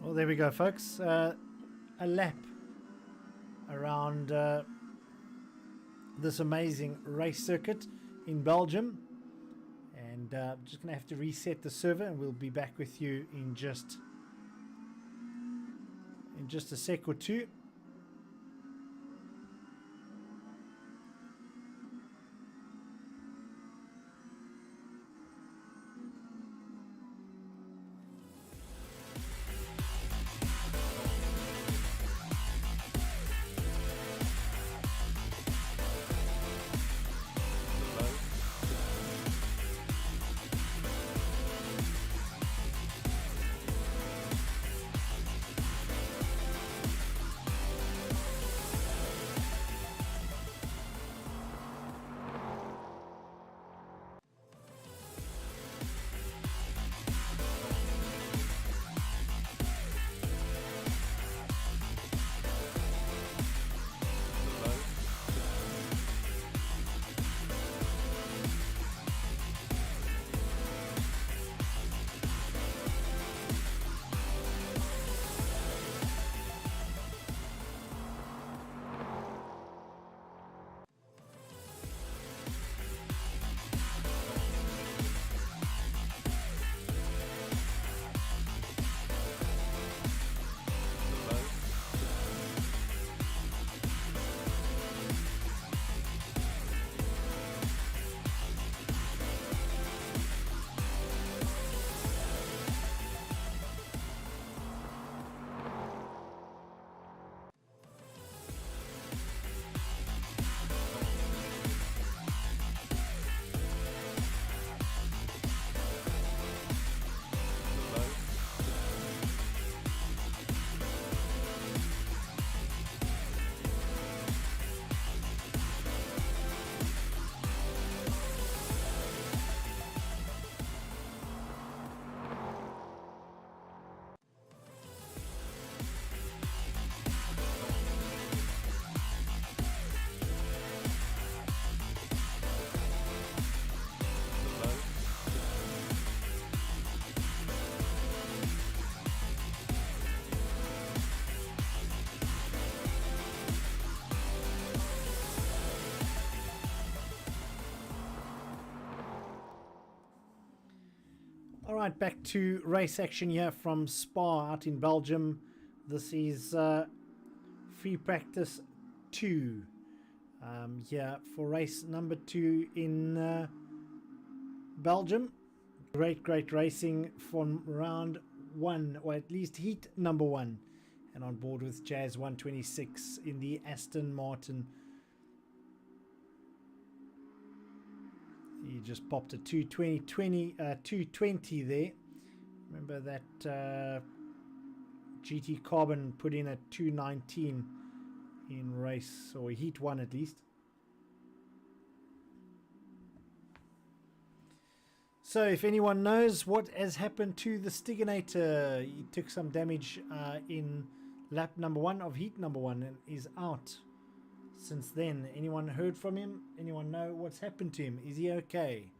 Well, there we go, folks. A lap around this amazing race circuit in Belgium. And I'm just going to have to reset the server, and we'll be back with you in just a sec or two. right, back to race action here from Spa out in Belgium. This is free practice 2 here for race number 2 in Belgium. Great racing from round 1, or at least heat number 1. And on board with Jazz 126 in the Aston Martin. He just popped a 220 there. Remember that GT Carbon put in a 219 in race, or heat 1 at least. So if anyone knows what has happened to the Stiganator, he took some damage in lap number 1 of heat number 1 and is out since then. Anyone heard from him? Anyone know what's happened to him? Is he okay?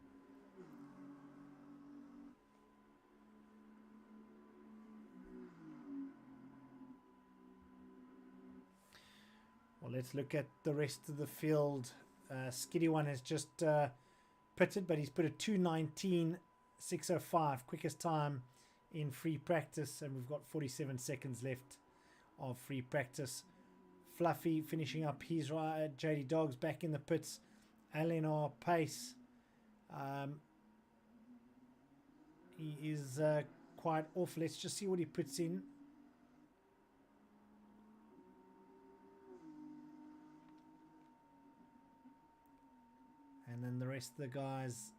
Well, let's look at the rest of the field. Skiddy One has just pitted, but he's put a 2:19.605, quickest time in free practice, and we've got 47 seconds left of free practice. Fluffy finishing up his ride. JD Dogs back in the pits. Eleanor Pace. He is quite off. Let's just see what he puts in. And then the rest of the guys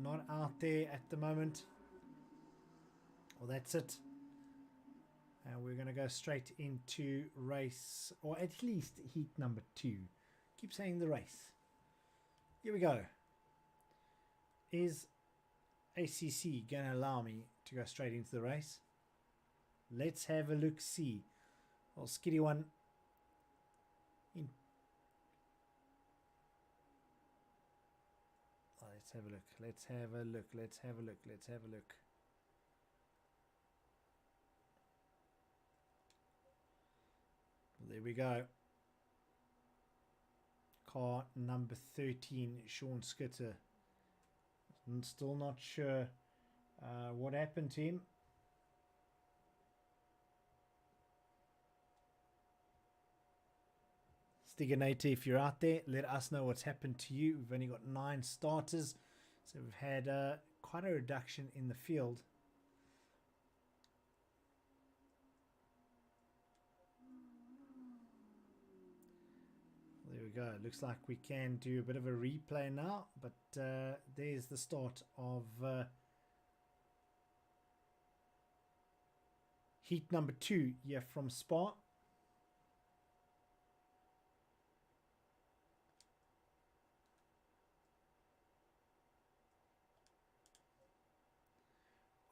not out there at the moment. Well, that's it. And we're going to go straight into race, or at least heat number 2. Keep saying the race. Here we go. Is ACC going to allow me to go straight into the race? Let's have a look, see. Well, Skiddy One in. Oh, let's have a look. Let's have a look. Let's have a look. Let's have a look. There we go. Car number 13, Sean Skitter. I'm still not sure what happened to him. Stiganator, if you're out there, let us know what's happened to you. We've only got 9 starters, so we've had quite a reduction in the field. There we go. Looks like we can do a bit of a replay now, but there's the start of heat number 2 here from Spa.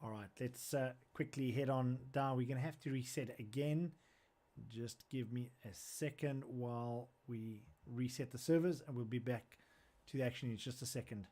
All right, let's quickly head on down. We're going to have to reset again. Just give me a second while we reset the servers, and we'll be back to the action in just a second.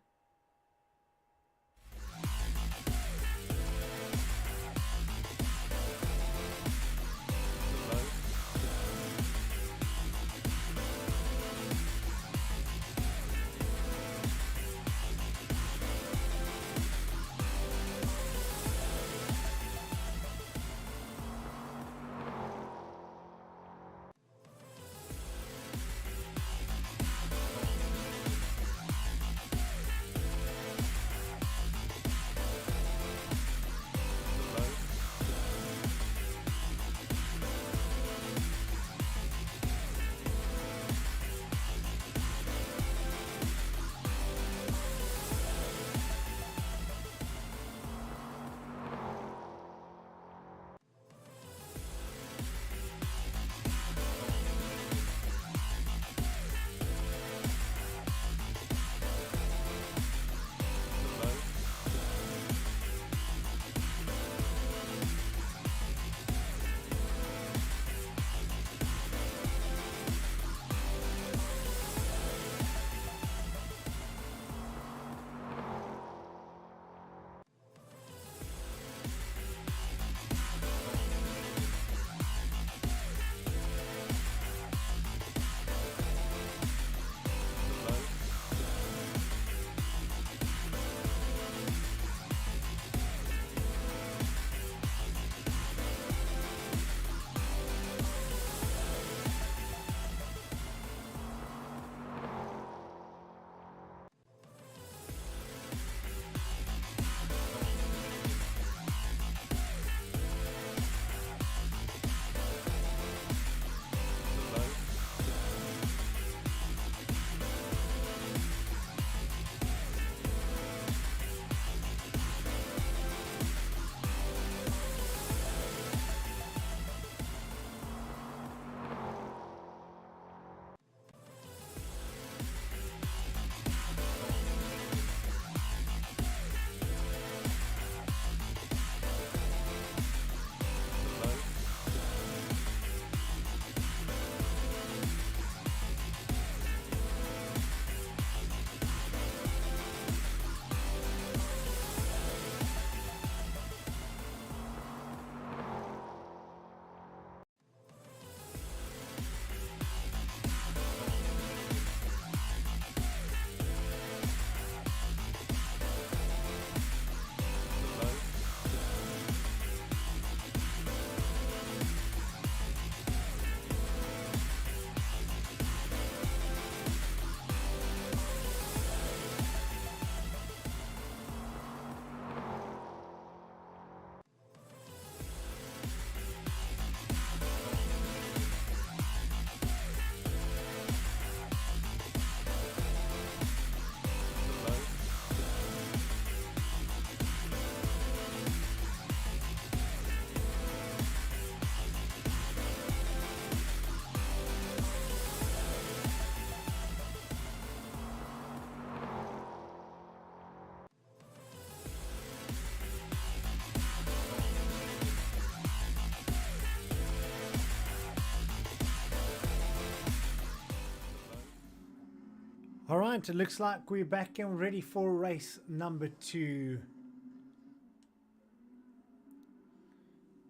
All right, it looks like we're back and ready for race number 2.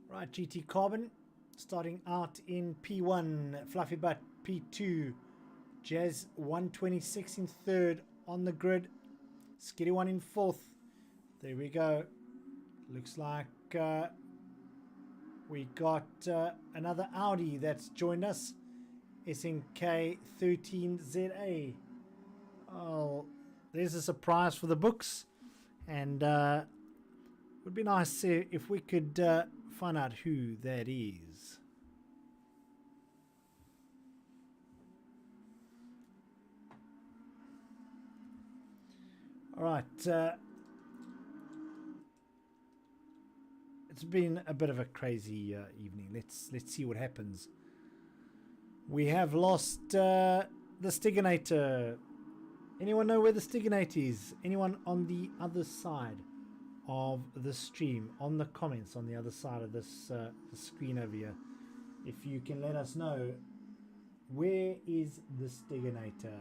Right, GT Carbon starting out in P1, Fluffy Butt P2, Jazz 126 in 3rd on the grid, Skitty 1 in 4th. There we go. Looks like we got another Audi that's joined us, SNK 13ZA. Oh, there's a surprise for the books, and would be nice if we could find out who that is. All right, it's been a bit of a crazy evening. Let's see what happens. We have lost the Stiginator. Anyone know where the Stiginator is? Anyone on the other side of the stream, on the comments on the other side of this the screen over here, if you can let us know, where is the Stiginator?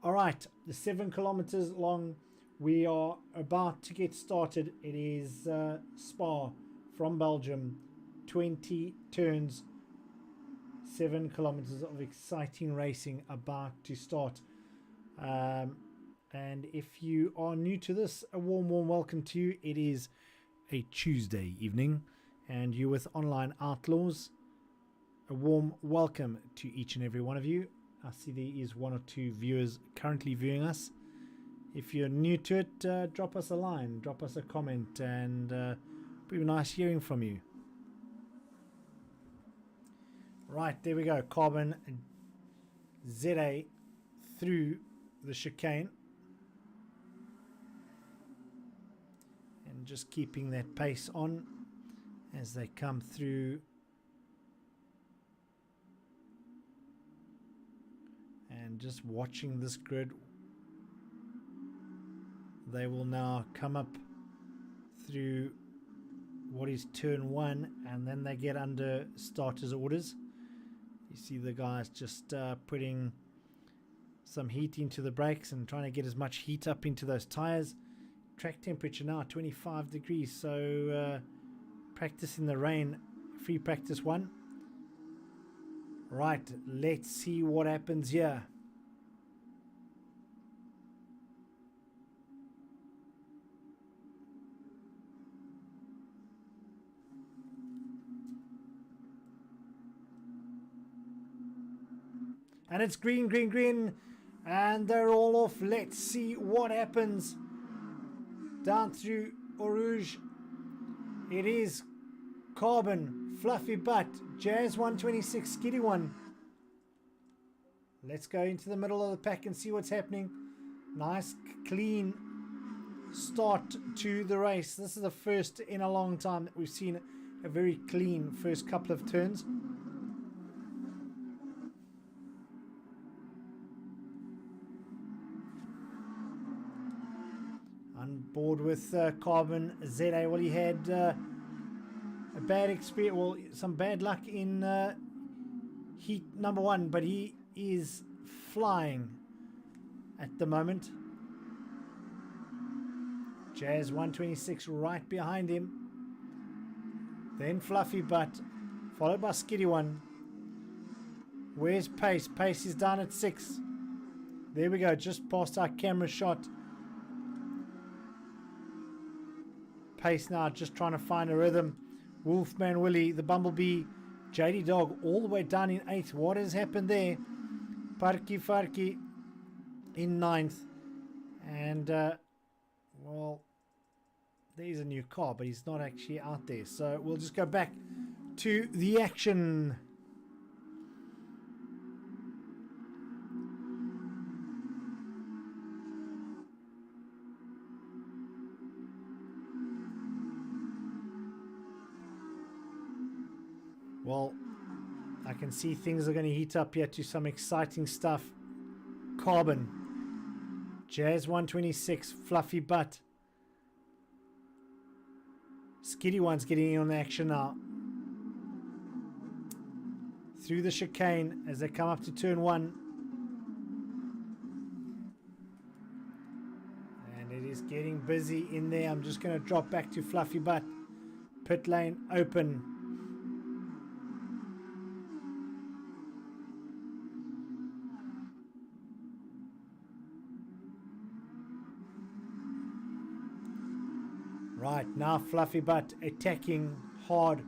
All right, the 7 kilometers long. We are about to get started. It is Spa from Belgium, 20 turns, 7 kilometers of exciting racing about to start. And if you are new to this, a warm welcome to you. It is a Tuesday evening and you're with Online Outlaws. A warm welcome to each and every one of you. I see there is 1 or 2 viewers currently viewing us. If you're new to it, drop us a line, drop us a comment, and it'll be nice hearing from you. Right, there we go. Carbon ZA through the chicane. And just keeping that pace on as they come through. And just watching this grid. They will now come up through what is turn 1, and then they get under starters orders. You see the guys just putting some heat into the brakes and trying to get as much heat up into those tires. Track temperature now 25 degrees, so practice in the rain, free practice 1. Right, let's see what happens here. And it's green, green, green. And they're all off. Let's see what happens. Down through Eau Rouge. It is Carbon, Fluffy Butt, Jazz 126, Skitty 1. Let's go into the middle of the pack and see what's happening. Nice, clean start to the race. This is the first in a long time that we've seen a very clean first couple of turns. On board with Carbon ZA. Well, he had a bad experience, well, some bad luck in heat number 1, but he is flying at the moment. Jazz 126 right behind him. Then Fluffy Butt, followed by Skitty 1. Where's Pace? Pace is down at 6. There we go, just past our camera shot. Pace now just trying to find a rhythm. Wolfman Willie, the Bumblebee, JD Dog all the way down in 8th. What has happened there? Parky Farky in 9th. And, well, there's a new car, but he's not actually out there. So we'll just go back to the action. Well, I can see things are going to heat up here to some exciting stuff. Carbon, Jazz 126, Fluffy Butt. Skitty 1's getting in on the action now. Through the chicane as they come up to turn 1. Getting busy in there. I'm just going to drop back to Fluffy Butt. Pit lane open. Right, now Fluffy Butt attacking hard.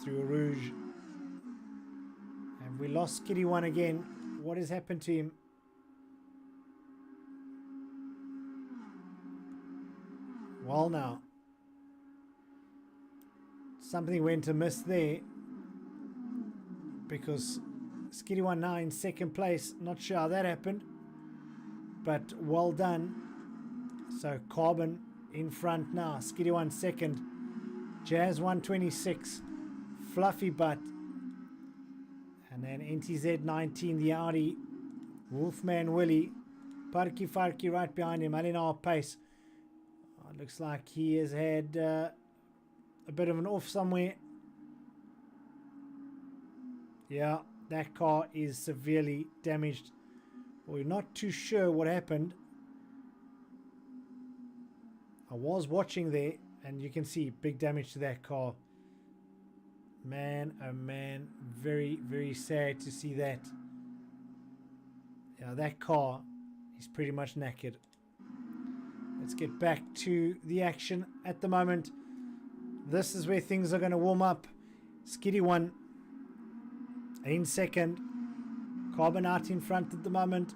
Through a Rouge. And we lost Skitty One again. What has happened to him? Well, now. Something went amiss there. Because Skitty One now in second place. Not sure how that happened. But well done. So Carbon in front now. Skitty One second. Jazz 126. Fluffy Butt. And then NTZ 19, the Audi. Wolfman Willie. Parky Farky right behind him. Alinar pace. Oh, it looks like he has had a bit of an off somewhere. Yeah, that car is severely damaged. We're not too sure what happened. I was watching there, and you can see big damage to that car. Man, oh man, very, very sad to see that. Yeah, that car is pretty much knackered. Let's get back to the action at the moment. This is where things are going to warm up. Skitty One in second. Carbon out in front at the moment.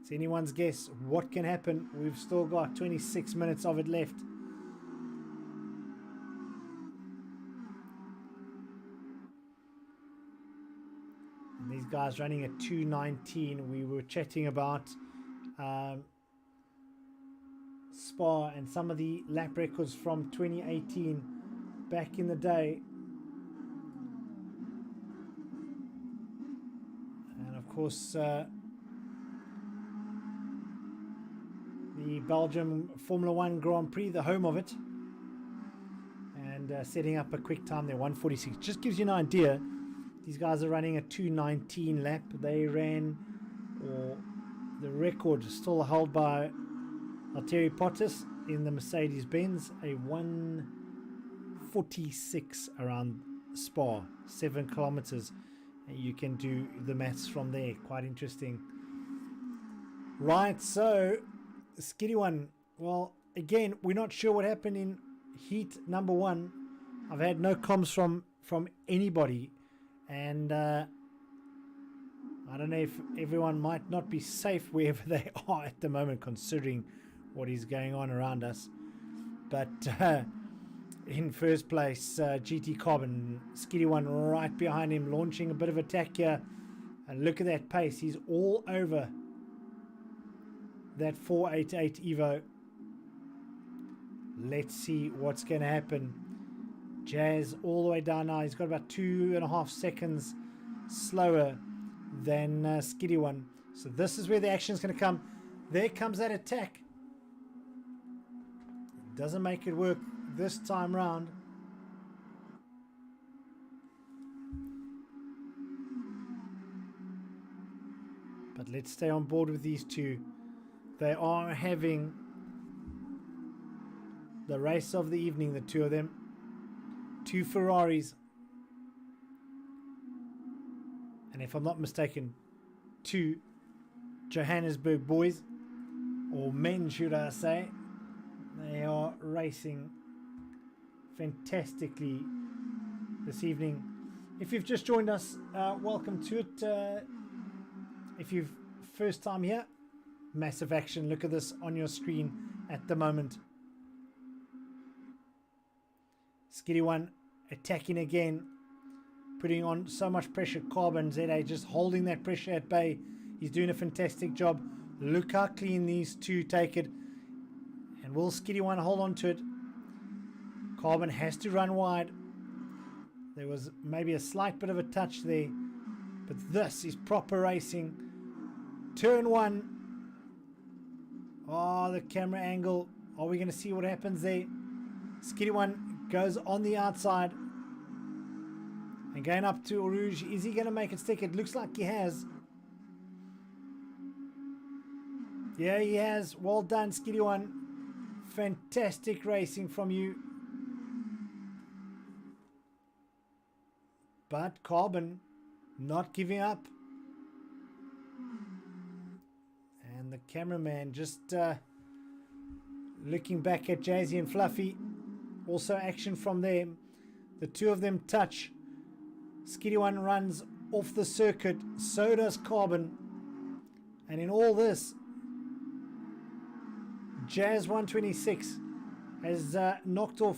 It's anyone's guess what can happen. We've still got 26 minutes of it left. And these guys running at 2:19. We were chatting about Spa and some of the lap records from 2018 back in the day. And of course the Belgium Formula 1 Grand Prix, the home of it, and setting up a quick time there, 1:46. Just gives you an idea. These guys are running a 2:19 lap. They ran, or the record still held by Valtteri Bottas in the Mercedes-Benz, a 1:46 around Spa, 7 kilometers. And you can do the maths from there. Quite interesting. Right, so Skitty One. Well, again, we're not sure what happened in heat number 1. I've had no comms from anybody, and I don't know if everyone might not be safe wherever they are at the moment, considering what is going on around us. But in first place, GT Carbon, Skitty One right behind him, launching a bit of attack here. And look at that pace. He's all over that 488 Evo. Let's see what's going to happen. Jazz all the way down now. He's got about 2.5 seconds slower than Skitty One. So this is where the action is going to come. There comes that attack. Doesn't make it work this time round. But let's stay on board with these two. They are having the race of the evening, the two of them. 2 Ferraris. And if I'm not mistaken, 2 Johannesburg boys, or men should I say. They are racing fantastically this evening. If you've just joined us, welcome to it. If you've first time here, massive action. Look at this on your screen at the moment. Skitty One attacking again, putting on so much pressure. Carbon ZA just holding that pressure at bay. He's doing a fantastic job. Look how clean these two take it. And will Skitty One hold on to it? Carbon has to run wide. There was maybe a slight bit of a touch there, but this is proper racing. Turn 1. Oh, the camera angle. Are we going to see what happens there? Skitty One goes on the outside. And going up to Rouge, is he going to make it stick? It looks like he has. Yeah, he has. Well done, Skiddy One. Fantastic racing from you. But Carbon not giving up. And the cameraman just looking back at Jazzy and Fluffy. Also action from them. The two of them touch. Skiddy One runs off the circuit. So does Carbon. And in all this, Jazz 126 has knocked off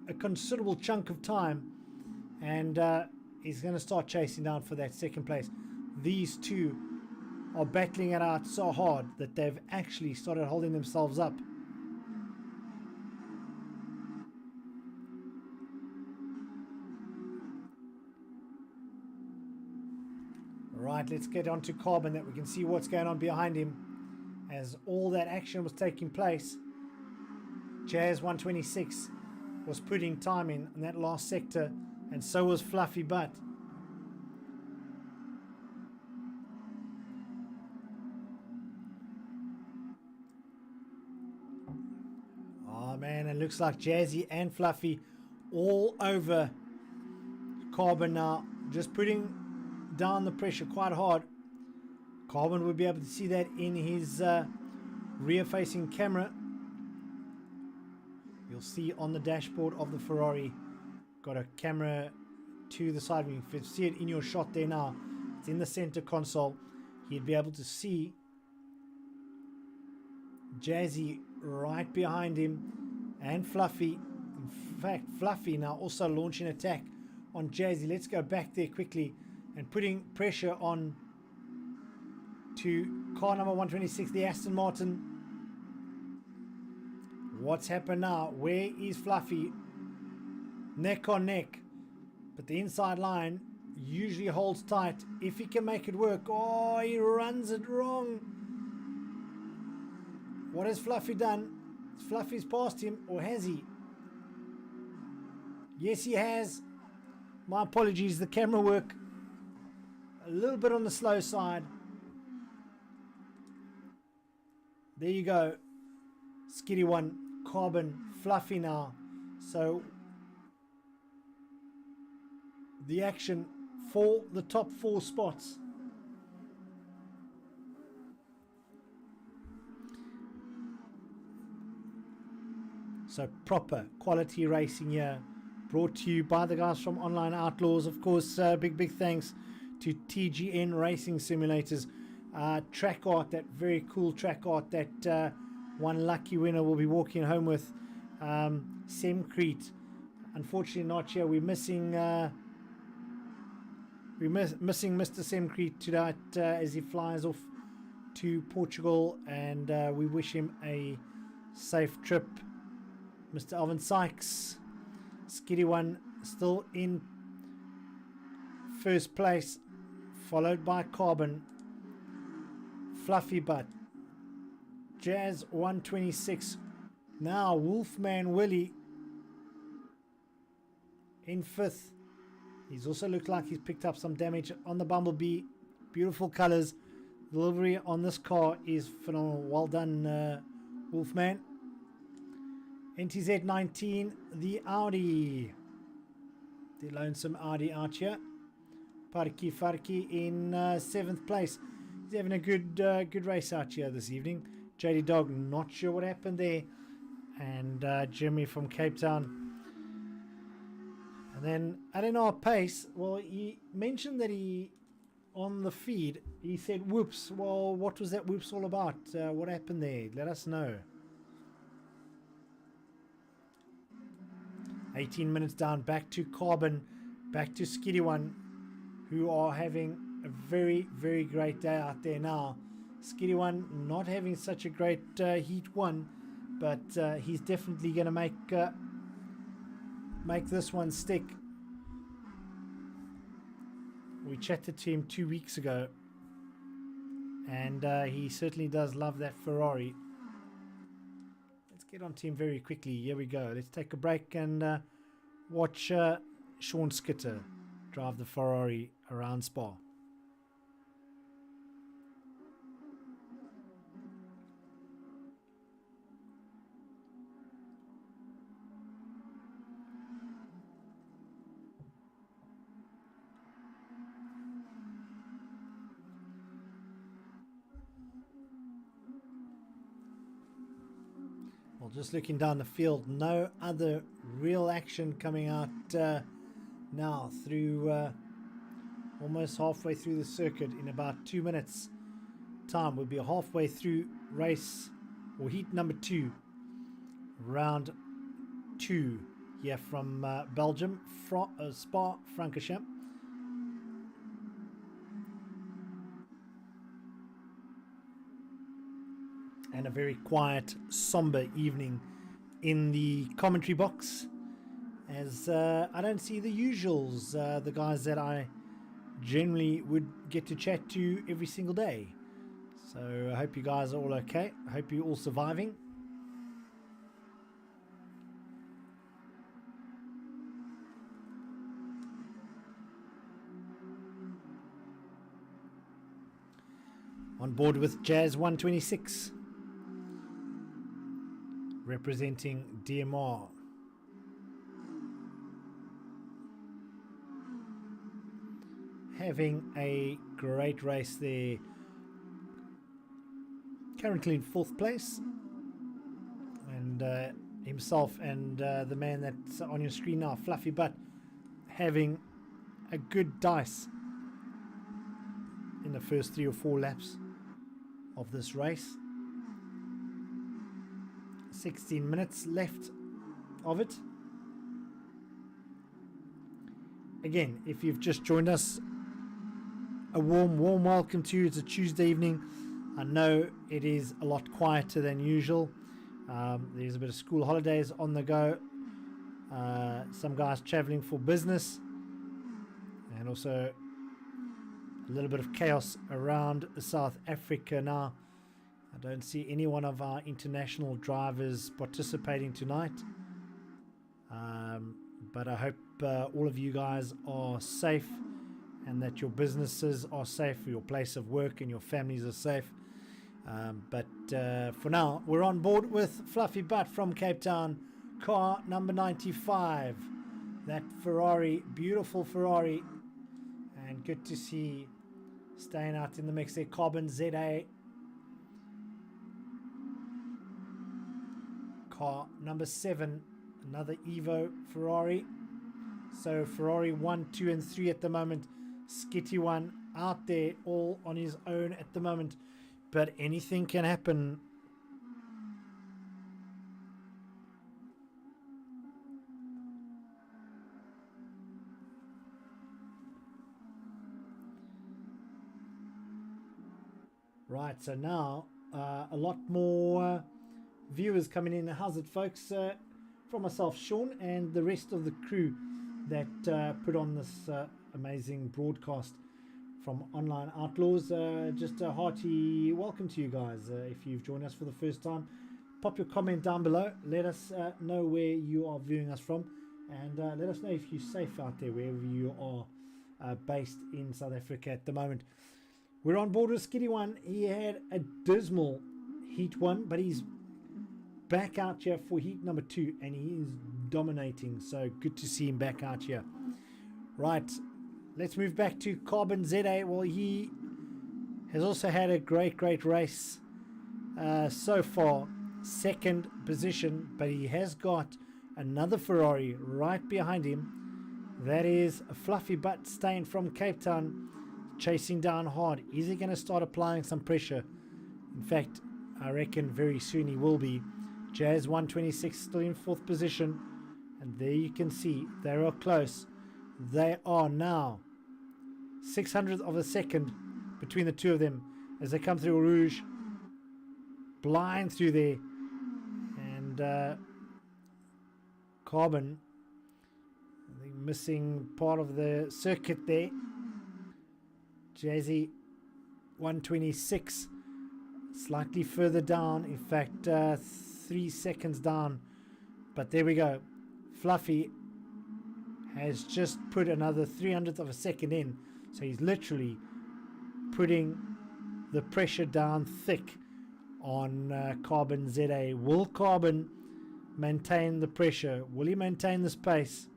a considerable chunk of time. And he's going to start chasing down for that second place. These two are battling it out so hard that they've actually started holding themselves up. Right, let's get on to Carbon, that we can see what's going on behind him as all that action was taking place. Jazz 126 was putting time in that last sector, and so was Fluffy Butt. Oh man, it looks like Jazzy and Fluffy all over Carbon now, just putting down the pressure quite hard. Carbon will be able to see that in his rear facing camera. You'll see on the dashboard of the Ferrari, got a camera to the side. You can see it in your shot there now. It's in the center console. He'd be able to see Jazzy right behind him and Fluffy. In fact, Fluffy now also launching an attack on Jazzy. Let's go back there quickly and putting pressure on to car number 126, the Aston Martin. What's happened now? Where is Fluffy? Neck on neck. But the inside line usually holds tight if he can make it work. Oh, he runs it wrong. What has Fluffy done? Fluffy's passed him, or has he? Yes, he has. My apologies, the camera work a little bit on the slow side. There you go. Skiddy One, Carbon, Fluffy now. So the action for the top 4 spots. So proper quality racing here, brought to you by the guys from Online Outlaws. Of course, big thanks to TGN Racing Simulators. Track art, that very cool track art that one lucky winner will be walking home with. Semcrete, unfortunately not here. We're missing Mr. Semcrete tonight as he flies off to Portugal, and we wish him a safe trip. Mr. Alvin Sykes, Skiddy One still in first place, followed by Carbon, Fluffy Butt, Jazz 126. Now Wolfman Willie in 5th. He's also looked like he's picked up some damage on the Bumblebee. Beautiful colors. The delivery on this car is phenomenal. Well done, Wolfman. NTZ 19, the Audi. The lonesome Audi out here. Farki in 7th place. He's having a good race out here this evening. JD Dog, not sure what happened there. And Jimmy from Cape Town. And then Adenar Pace, well, he mentioned that on the feed, he said whoops. Well, what was that whoops all about? What happened there? Let us know. 18 minutes down, back to Carbon, back to Skiddy One, who are having a very great day out there now. Skiddy One not having such a great heat 1, but he's definitely going to make this one stick. We chatted to him 2 weeks ago, and he certainly does love that Ferrari. Let's get on to him very quickly. Here we go. Let's take a break and watch Sean Skitter. drive the Ferrari around Spa. Well, just looking down the field, no other real action coming out now through almost halfway through the circuit. In about 2 minutes time we'll be halfway through race or heat number 2, round 2 here from Belgium, Spa Francorchamps. And a very quiet, somber evening in the commentary box, as I don't see the usuals, the guys that I generally would get to chat to every single day. So I hope you guys are all okay. I hope you're all surviving. On board with Jazz 126. Representing DMR. Having a great race there. Currently in 4th place. And himself and the man that's on your screen now, Fluffy Butt, having a good dice in the first 3 or 4 laps of this race. 16 minutes left of it. Again, if you've just joined us, a warm welcome to you. It's a Tuesday evening. I know it is a lot quieter than usual. There's a bit of school holidays on the go. Some guys traveling for business, and also a little bit of chaos around South Africa now. I don't see any one of our international drivers participating tonight. But I hope all of you guys are safe, and that your businesses are safe, your place of work and your families are safe. But for now, we're on board with Fluffy Butt from Cape Town, car number 95. That Ferrari, beautiful Ferrari, and good to see staying out in the mix there. Carbon ZA. Car number 7, another Evo Ferrari. So Ferrari 1, 2 and 3 at the moment. Skitty 1 out there all on his own at the moment, but anything can happen. Right, so now a lot more viewers coming in. How's it, folks? From myself, Sean, and the rest of the crew that put on this amazing broadcast from Online Outlaws. Just a hearty welcome to you guys. If you've joined us for the first time, pop your comment down below. Let us know where you are viewing us from, and let us know if you're safe out there wherever you are based in South Africa at the moment. We're on board with Skitty 1. He had a dismal heat 1, but he's back out here for heat number 2, and he is dominating. So good to see him back out here. Right, let's move back to Carbon ZA. Well, he has also had a great race so far. 2nd position, but he has got another Ferrari right behind him. That is a Fluffy Butt staying from Cape Town, chasing down hard. Is he going to start applying some pressure? In fact, I reckon very soon he will be. Jazz 126 still in 4th position, and there you can see they are close. They are now 600th of a second between the two of them as they come through Rouge, blind through there, and Carbon, I think, missing part of the circuit there. Jazzy 126 slightly further down, in fact 3 seconds down, but there we go. Fluffy has just put another 300th of a second in. So he's literally putting the pressure down thick on Carbon ZA. Will Carbon maintain the pressure? Will he maintain this pace?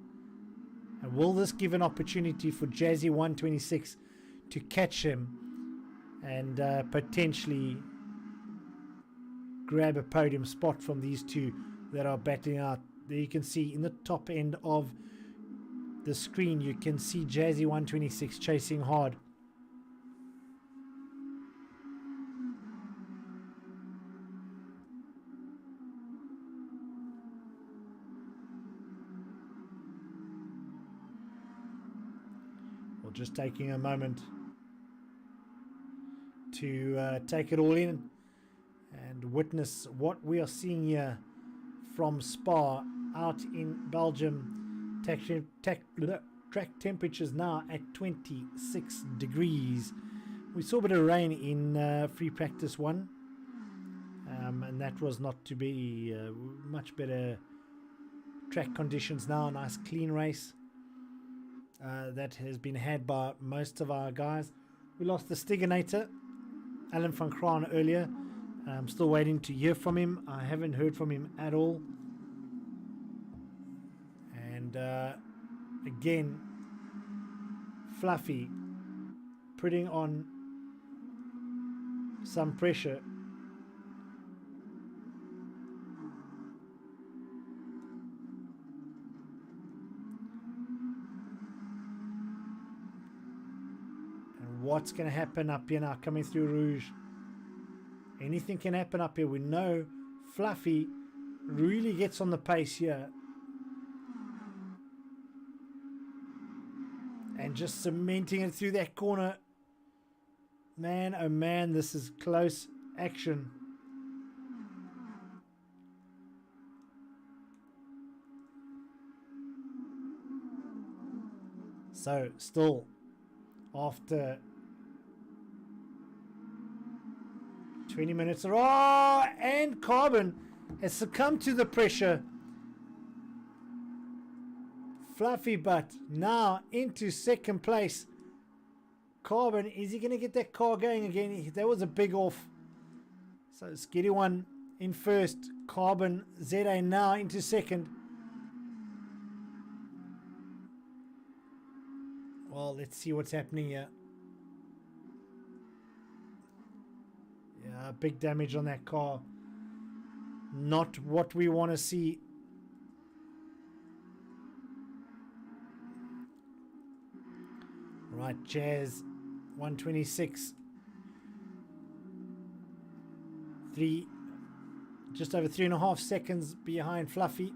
And will this give an opportunity for Jazzy 126 to catch him and potentially grab a podium spot from these two that are battling out? There you can see in the top end of the screen, you can see Jazzy 126 chasing hard. Well, just taking a moment to take it all in and witness what we are seeing here from Spa out in Belgium. Track temperatures now at 26 degrees. We saw a bit of rain in free practice 1, and that was not to be. Much better track conditions now. Nice clean race that has been had by most of our guys. We lost the Stiganator, Alan Francorchamps, earlier. I'm still waiting to hear from him. I haven't heard from him at all. And again, Fluffy putting on some pressure. And what's going to happen up here now coming through Rouge? Anything can happen up here. We know Fluffy really gets on the pace here. And just cementing it through that corner. Man, oh man, this is close action. So, still, after 20 minutes, and Carbon has succumbed to the pressure. Fluffy Butt now into second place. Carbon, is he going to get that car going again? That was a big off. So Skitty One in first. Carbon ZA now into second. Well, let's see what's happening here. Yeah, big damage on that car. Not what we want to see. Right, Jazz 126. Just over 3.5 seconds behind Fluffy.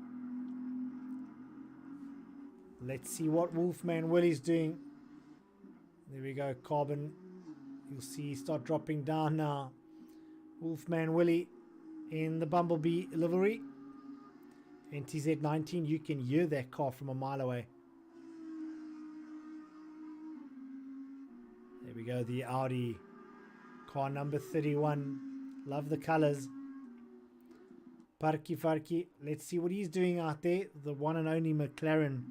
Let's see what Wolfman Willie's doing. There we go, Carbon. You'll see start dropping down now. Wolfman Willie in the Bumblebee livery. NTZ 19, you can hear that car from a mile away. There we go, the Audi car number 31. Love the colors. Parky Farky. Let's see what he's doing out there. The one and only McLaren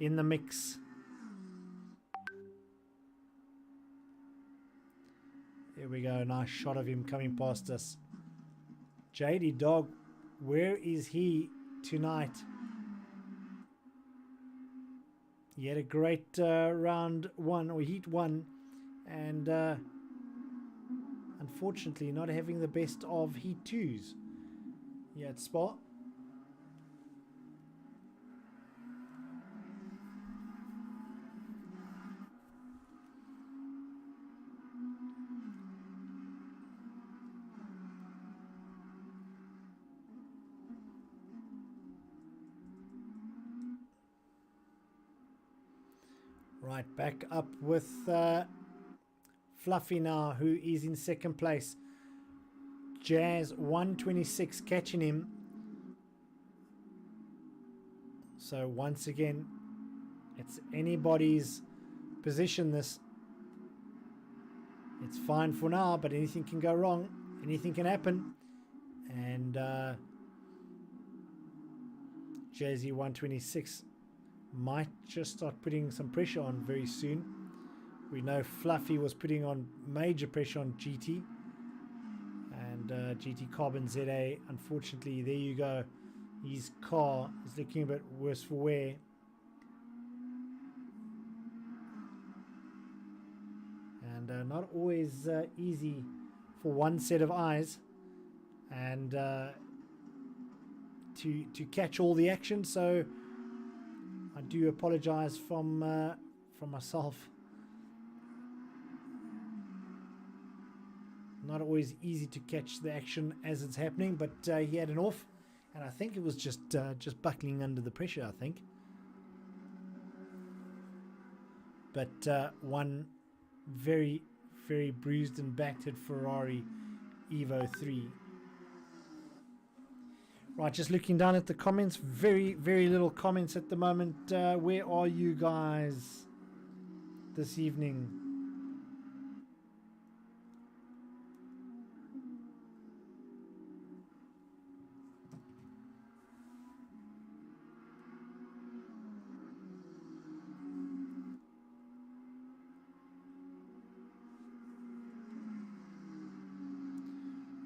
in the mix. There we go. Nice shot of him coming past us. JD Dog, where is he tonight? He had a great round 1 or heat 1. And unfortunately not having the best of heat 2s here at Spa. Right, back up with Fluffy now, who is in second place. Jazz 126 catching him. So once again, it's anybody's position this. It's fine for now, but anything can go wrong. Anything can happen. And Jazzy 126 might just start putting some pressure on very soon. We know Fluffy was putting on major pressure on GT. And GT Carbon ZA, unfortunately, there you go. His car is looking a bit worse for wear. And not always easy for one set of eyes and to catch all the action. So I do apologize from myself. Not always easy to catch the action as it's happening, but he had an off, and I think it was just buckling under the pressure, I think. But one very, very bruised and battered Ferrari Evo 3. Right, just looking down at the comments, very, very little comments at the moment. Where are you guys this evening?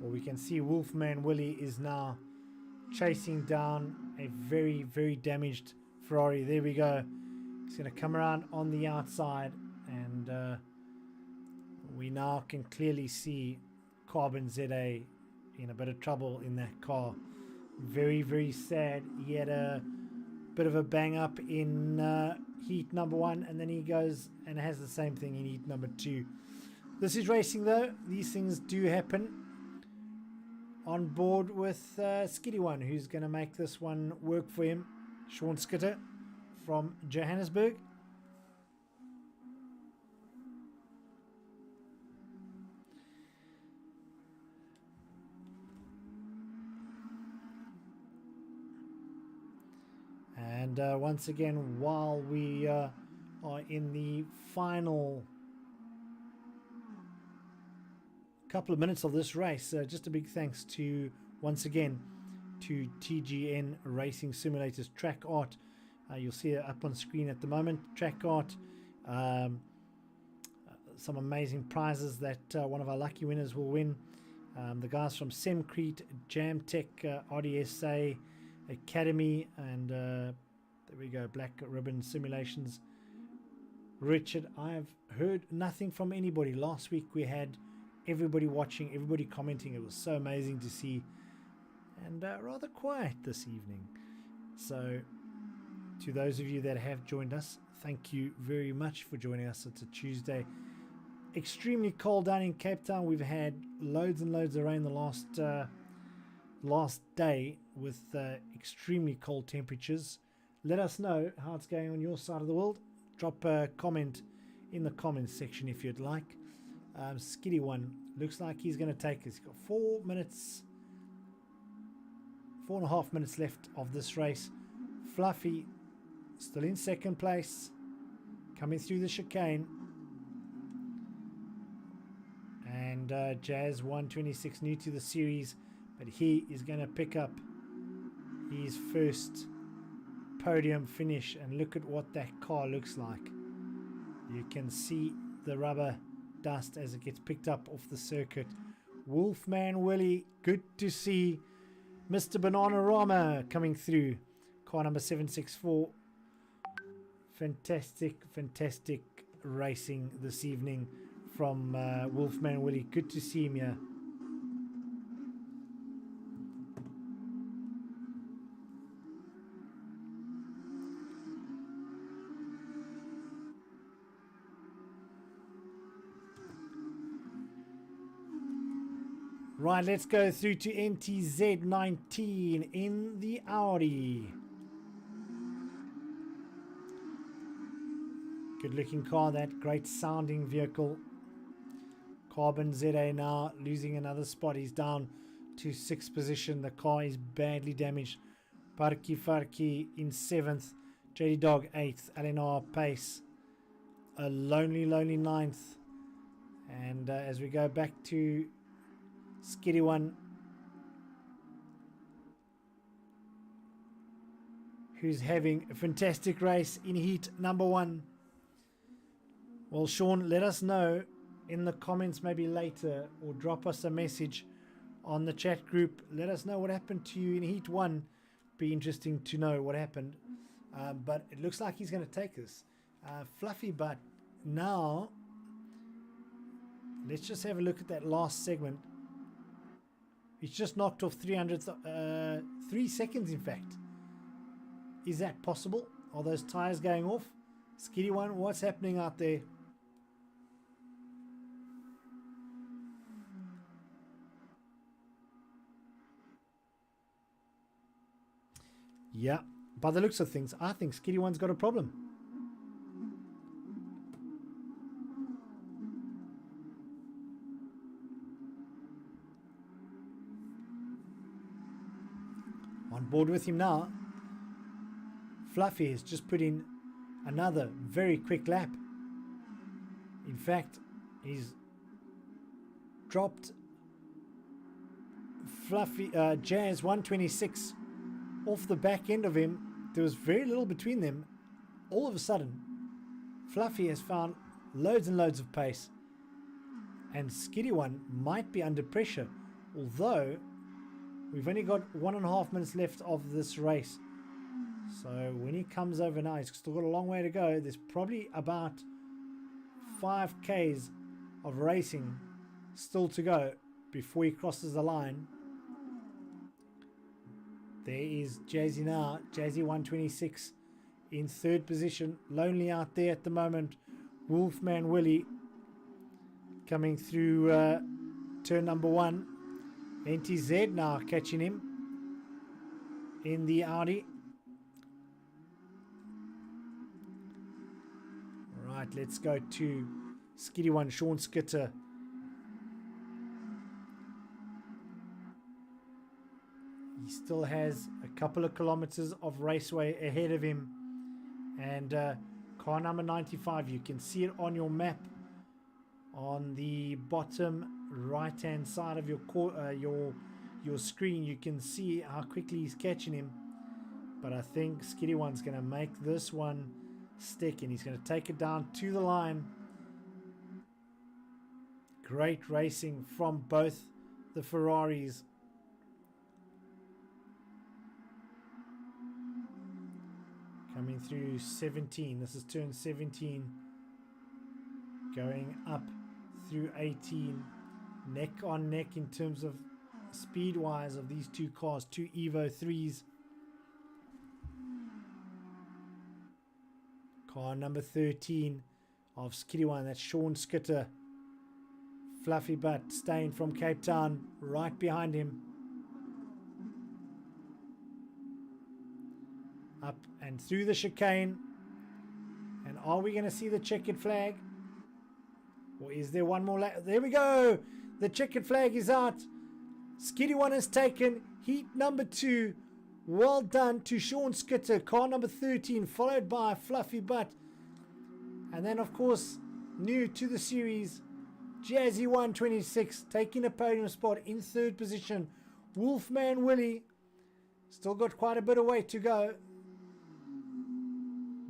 Well, we can see Wolfman Willie is now chasing down a very, very damaged Ferrari. There we go. He's going to come around on the outside, and we now can clearly see Carbon ZA in a bit of trouble in that car. Very, very sad. He had a bit of a bang up in heat number 1, and then he goes and has the same thing in heat number 2. This is racing though. These things do happen. On board with Skitty One, who's going to make this one work for him. Sean Skitter from Johannesburg. And once again, while we are in the final couple of minutes of this race, just a big thanks to once again to TGN Racing Simulators Track Art. You'll see it up on screen at the moment. Track Art, some amazing prizes that one of our lucky winners will win. The guys from Semcrete, Jamtech, RDSA Academy, and there we go, Black Ribbon Simulations. Richard, I have heard nothing from anybody. Last week we had everybody watching, everybody commenting. It was so amazing to see, and rather quiet this evening. So to those of you that have joined us, thank you very much for joining us. It's a Tuesday, extremely cold down in Cape Town. We've had loads and loads of rain the last day with extremely cold temperatures. Let us know how it's going on your side of the world. Drop a comment in the comments section if you'd like. Skitty One looks like he's going to take us. He's got 4.5 minutes left of this race. Fluffy still in second place, coming through the chicane, and Jazz 126 new to the series, but he is going to pick up his first podium finish. And look at what that car looks like. You can see the rubber dust as it gets picked up off the circuit. Wolfman Willie, good to see Mr. Bananarama coming through. Car number 764. Fantastic racing this evening from Wolfman Willie. Good to see him here. Right, let's go through to NTZ19 in the Audi. Good looking car, that great sounding vehicle. Carbon ZA now losing another spot. He's down to 6th position. The car is badly damaged. Parky Farky in 7th. JD Dog 8th. LNR Pace a lonely 9th. And as we go back to Skitty One, who's having a fantastic race in heat number 1. Well, Sean, let us know in the comments maybe later, or drop us a message on the chat group. Let us know what happened to you in heat 1. Be interesting to know what happened. But it looks like he's going to take this. Fluffy Butt. Now, let's just have a look at that last segment. He's just knocked off 3 seconds, in fact. Is that possible? Are those tires going off? Skitty One, what's happening out there? Yeah, by the looks of things, I think Skitty One's got a problem. On board with him now. Fluffy has just put in another very quick lap. In fact, he's dropped Fluffy Jazz 126 off the back end of him. There was very little between them. All of a sudden, Fluffy has found loads and loads of pace, and Skitty One might be under pressure, although we've only got 1.5 minutes left of this race. So when he comes over now, he's still got a long way to go. There's probably about 5Ks of racing still to go before he crosses the line. There is Jazzy now. Jazzy 126 in 3rd position. Lonely out there at the moment. Wolfman Willie coming through turn number 1. NTZ now catching him in the Audi. Right, let's go to Skitty One, Sean Skitter. He still has a couple of kilometers of raceway ahead of him. And car number 95, you can see it on your map on the bottom right hand side of your screen. You can see how quickly he's catching him. But I think Skitty One's going to make this one stick, and he's going to take it down to the line. Great racing from both the Ferraris. Coming through 17. This is turn 17. Going up through 18. Neck on neck in terms of speed wise of these two cars. Two Evo 3s. Car number 13 of Skitty One. That's Sean Skitter. Fluffy Butt staying from Cape Town. Right behind him. Up and through the chicane. And are we going to see the checkered flag? Or is there one more lap? There we go. The checkered flag is out. Skitty One has taken heat number 2. Well done to Sean Skitter. Car number 13 followed by Fluffy Butt. And then of course, new to the series, Jazzy 126 taking a podium spot in 3rd position. Wolfman Willie still got quite a bit of way to go.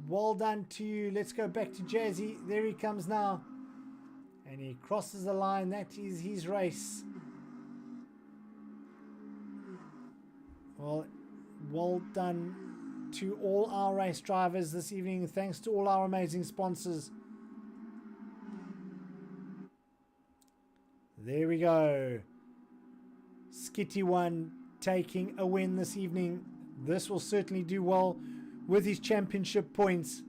Well done to you. Let's go back to Jazzy. There he comes now. And he crosses the line. That is his race. Well done to all our race drivers this evening. Thanks to all our amazing sponsors. There we go. Skitty One taking a win this evening. This will certainly do well with his championship points.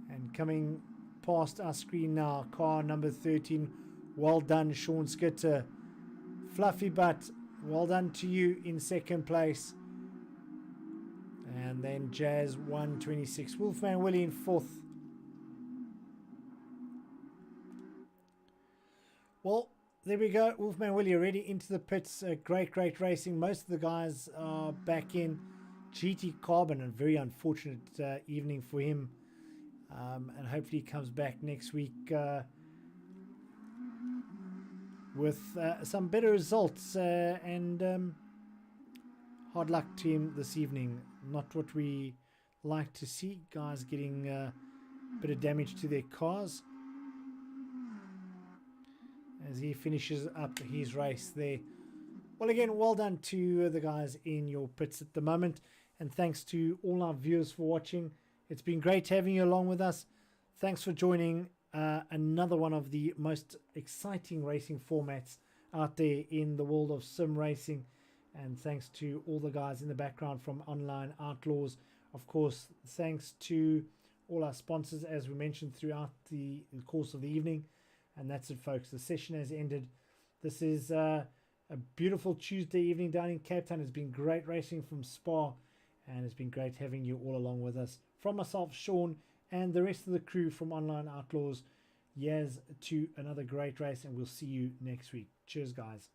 And coming past our screen now, car number 13. Well done, Sean Skitter. Fluffy Butt, well done to you in 2nd place. And then Jazz 126. Wolfman Willie in 4th. Well, there we go. Wolfman Willie already into the pits. Great racing. Most of the guys are back in. GT Carbon, a very unfortunate evening for him. And hopefully he comes back next week with some better results. And hard luck to him this evening. Not what we like to see. Guys getting a bit of damage to their cars as he finishes up his race there. Well, again, well done to the guys in your pits at the moment, and thanks to all our viewers for watching. It's been great having you along with us. Thanks for joining another one of the most exciting racing formats out there in the world of sim racing, and thanks to all the guys in the background from Online Outlaws. Of course, thanks to all our sponsors, as we mentioned throughout the course of the evening. And that's it, folks. The session has ended. This is a beautiful Tuesday evening down in Cape Town. It's been great racing from Spa, and it's been great having you all along with us. From myself, Sean, and the rest of the crew from Online Outlaws, yes, to another great race, and we'll see you next week. Cheers, guys.